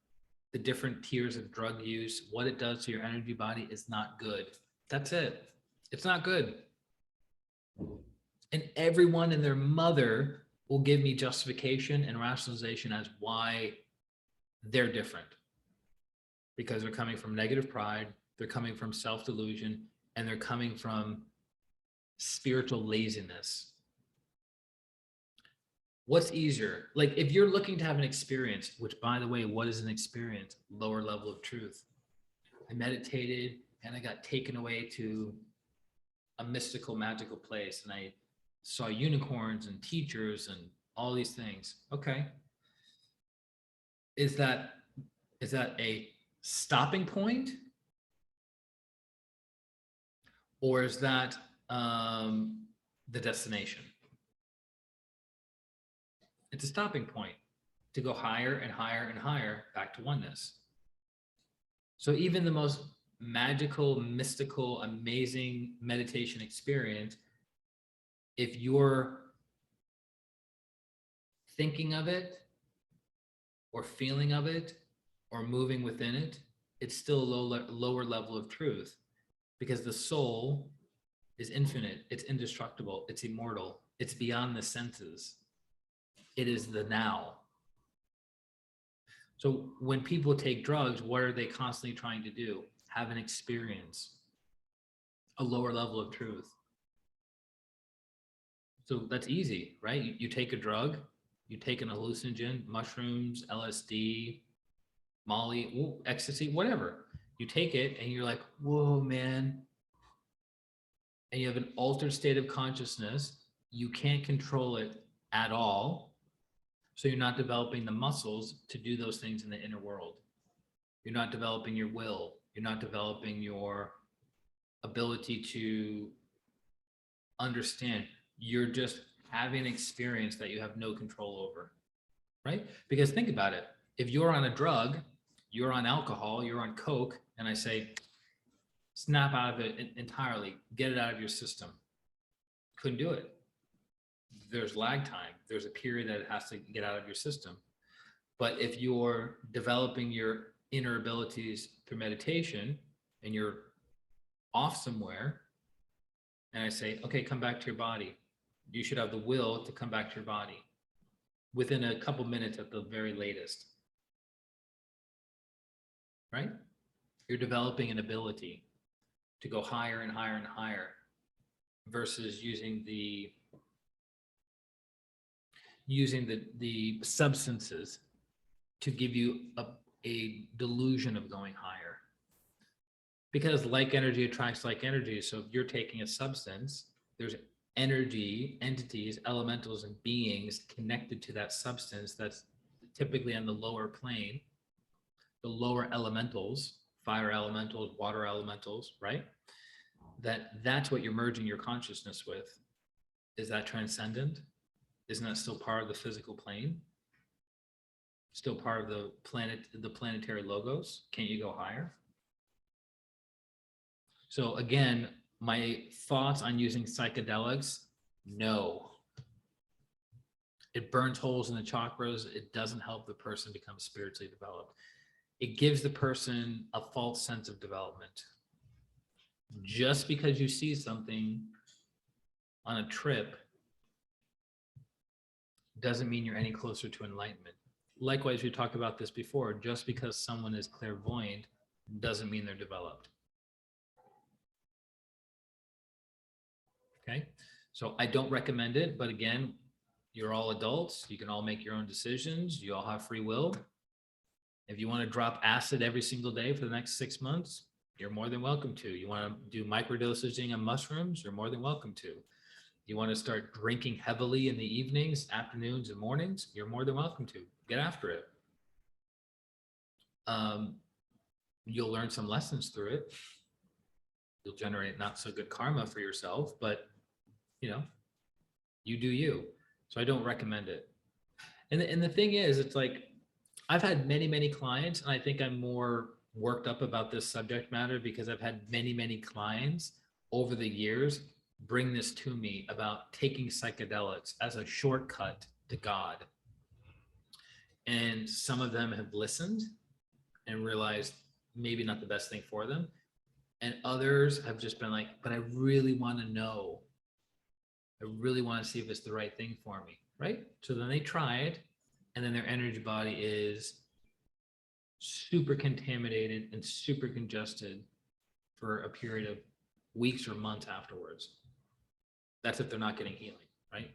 [SPEAKER 1] the different tiers of drug use, what it does to your energy body is not good. That's it. It's not good. And everyone and their mother will give me justification and rationalization as why they're different. Because they're coming from negative pride, they're coming from self-delusion, and they're coming from spiritual laziness. What's easier? Like if you're looking to have an experience, which by the way, what is an experience? Lower level of truth. I meditated and I got taken away to a mystical, magical place and I saw unicorns and teachers and all these things. Okay. Is that a stopping point? Or is that the destination? It's a stopping point to go higher and higher and higher back to oneness. So even the most magical, mystical, amazing meditation experience, if you're thinking of it or feeling of it or moving within it, it's still a lower level of truth, because the soul is infinite, it's indestructible, it's immortal, it's beyond the senses. It is the now. So when people take drugs, what are they constantly trying to do? Have an experience, a lower level of truth. So that's easy, right? You take a drug, you take an hallucinogen, mushrooms, LSD, Molly, ecstasy, whatever. You take it and you're like, whoa, man. And you have an altered state of consciousness. You can't control it at all. So you're not developing the muscles to do those things in the inner world. You're not developing your will. You're not developing your ability to understand. You're just having an experience that you have no control over, right? Because think about it. If you're on a drug, you're on alcohol, you're on Coke, and I say, snap out of it entirely, get it out of your system. Couldn't do it. There's lag time. There's a period that it has to get out of your system. But if you're developing your inner abilities through meditation and you're off somewhere, and I say, okay, come back to your body. You should have the will to come back to your body within a couple minutes at the very latest, right? You're developing an ability to go higher and higher and higher versus using the substances to give you a delusion of going higher. Because like energy attracts like energy. So if you're taking a substance, there's energy, entities, elementals, and beings connected to that substance that's typically on the lower plane, the lower elementals, fire elementals, water elementals, right? That's what you're merging your consciousness with. Is that transcendent? Isn't that still part of the physical plane? Still part of the planetary logos? Can't you go higher? So again, my thoughts on using psychedelics, no. It burns holes in the chakras. It doesn't help the person become spiritually developed. It gives the person a false sense of development. Just because you see something on a trip doesn't mean you're any closer to enlightenment. Likewise, we talked about this before. Just because someone is clairvoyant doesn't mean they're developed. Okay, so I don't recommend it, but again, you're all adults. You can all make your own decisions. You all have free will. If you want to drop acid every single day for the next 6 months, you're more than welcome to. You want to do microdosaging on mushrooms, you're more than welcome to. You want to start drinking heavily in the evenings, afternoons, and mornings, you're more than welcome to. Get after it. You'll learn some lessons through it. You'll generate not so good karma for yourself, but you know, you do you. So I don't recommend it. And the thing is, it's like, I've had many clients, and I think I'm more worked up about this subject matter because I've had many clients over the years bring this to me about taking psychedelics as a shortcut to God. And some of them have listened and realized maybe not the best thing for them. And others have just been like, but I really want to know. I really want to see if it's the right thing for me, right? So then they try it, and then their energy body is super contaminated and super congested for a period of weeks or months afterwards. That's if they're not getting healing, right?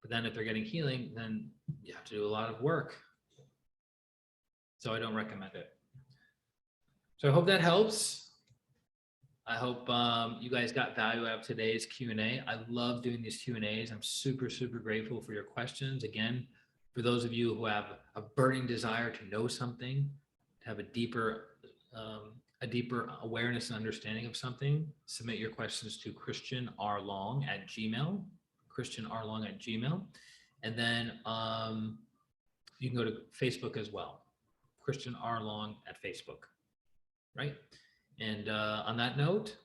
[SPEAKER 1] But then if they're getting healing, then you have to do a lot of work. So I don't recommend it. So I hope that helps. I hope you guys got value out of today's Q&A. I love doing these Q&As. I'm super, super grateful for your questions. Again, for those of you who have a burning desire to know something, to have a deeper awareness and understanding of something, submit your questions to christianrlong@gmail, christianrlong@gmail. And then you can go to Facebook as well, Christian R. Long at Facebook, right? And on that note,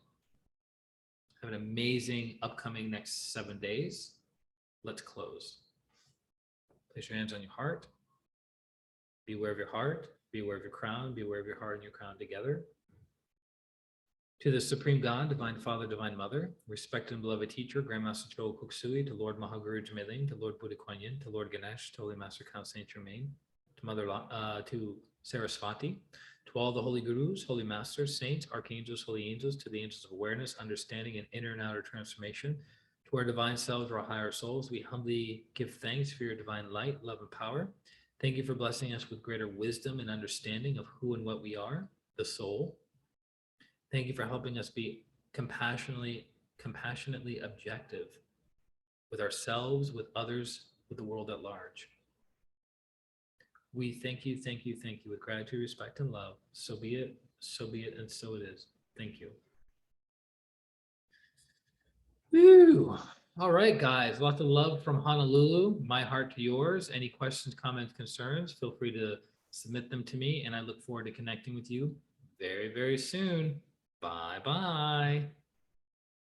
[SPEAKER 1] have an amazing upcoming next 7 days. Let's close. Place your hands on your heart. Be aware of your heart. Be aware of your crown. Be aware of your heart and your crown together. To the Supreme God, Divine Father, Divine Mother, respected and beloved Teacher, Grandmaster Cho Kuk-Sui, to Lord Mahaguru Jamiling, to Lord Buddha Kuan Yin, to Lord Ganesh, to Holy Master Count Saint Germain, to Saraswati, to all the holy gurus, holy masters, saints, archangels, holy angels, to the angels of awareness, understanding, and inner and outer transformation, to our divine selves, our higher souls, we humbly give thanks for your divine light, love, and power. Thank you for blessing us with greater wisdom and understanding of who and what we are, the soul. Thank you for helping us be compassionately objective with ourselves, with others, with the world at large. We thank you with gratitude, respect, and love. So be it, and so it is. Thank you. Woo. All right, guys, lots of love from Honolulu. My heart to yours. Any questions, comments, concerns, feel free to submit them to me, and I look forward to connecting with you very, very soon. Bye-bye.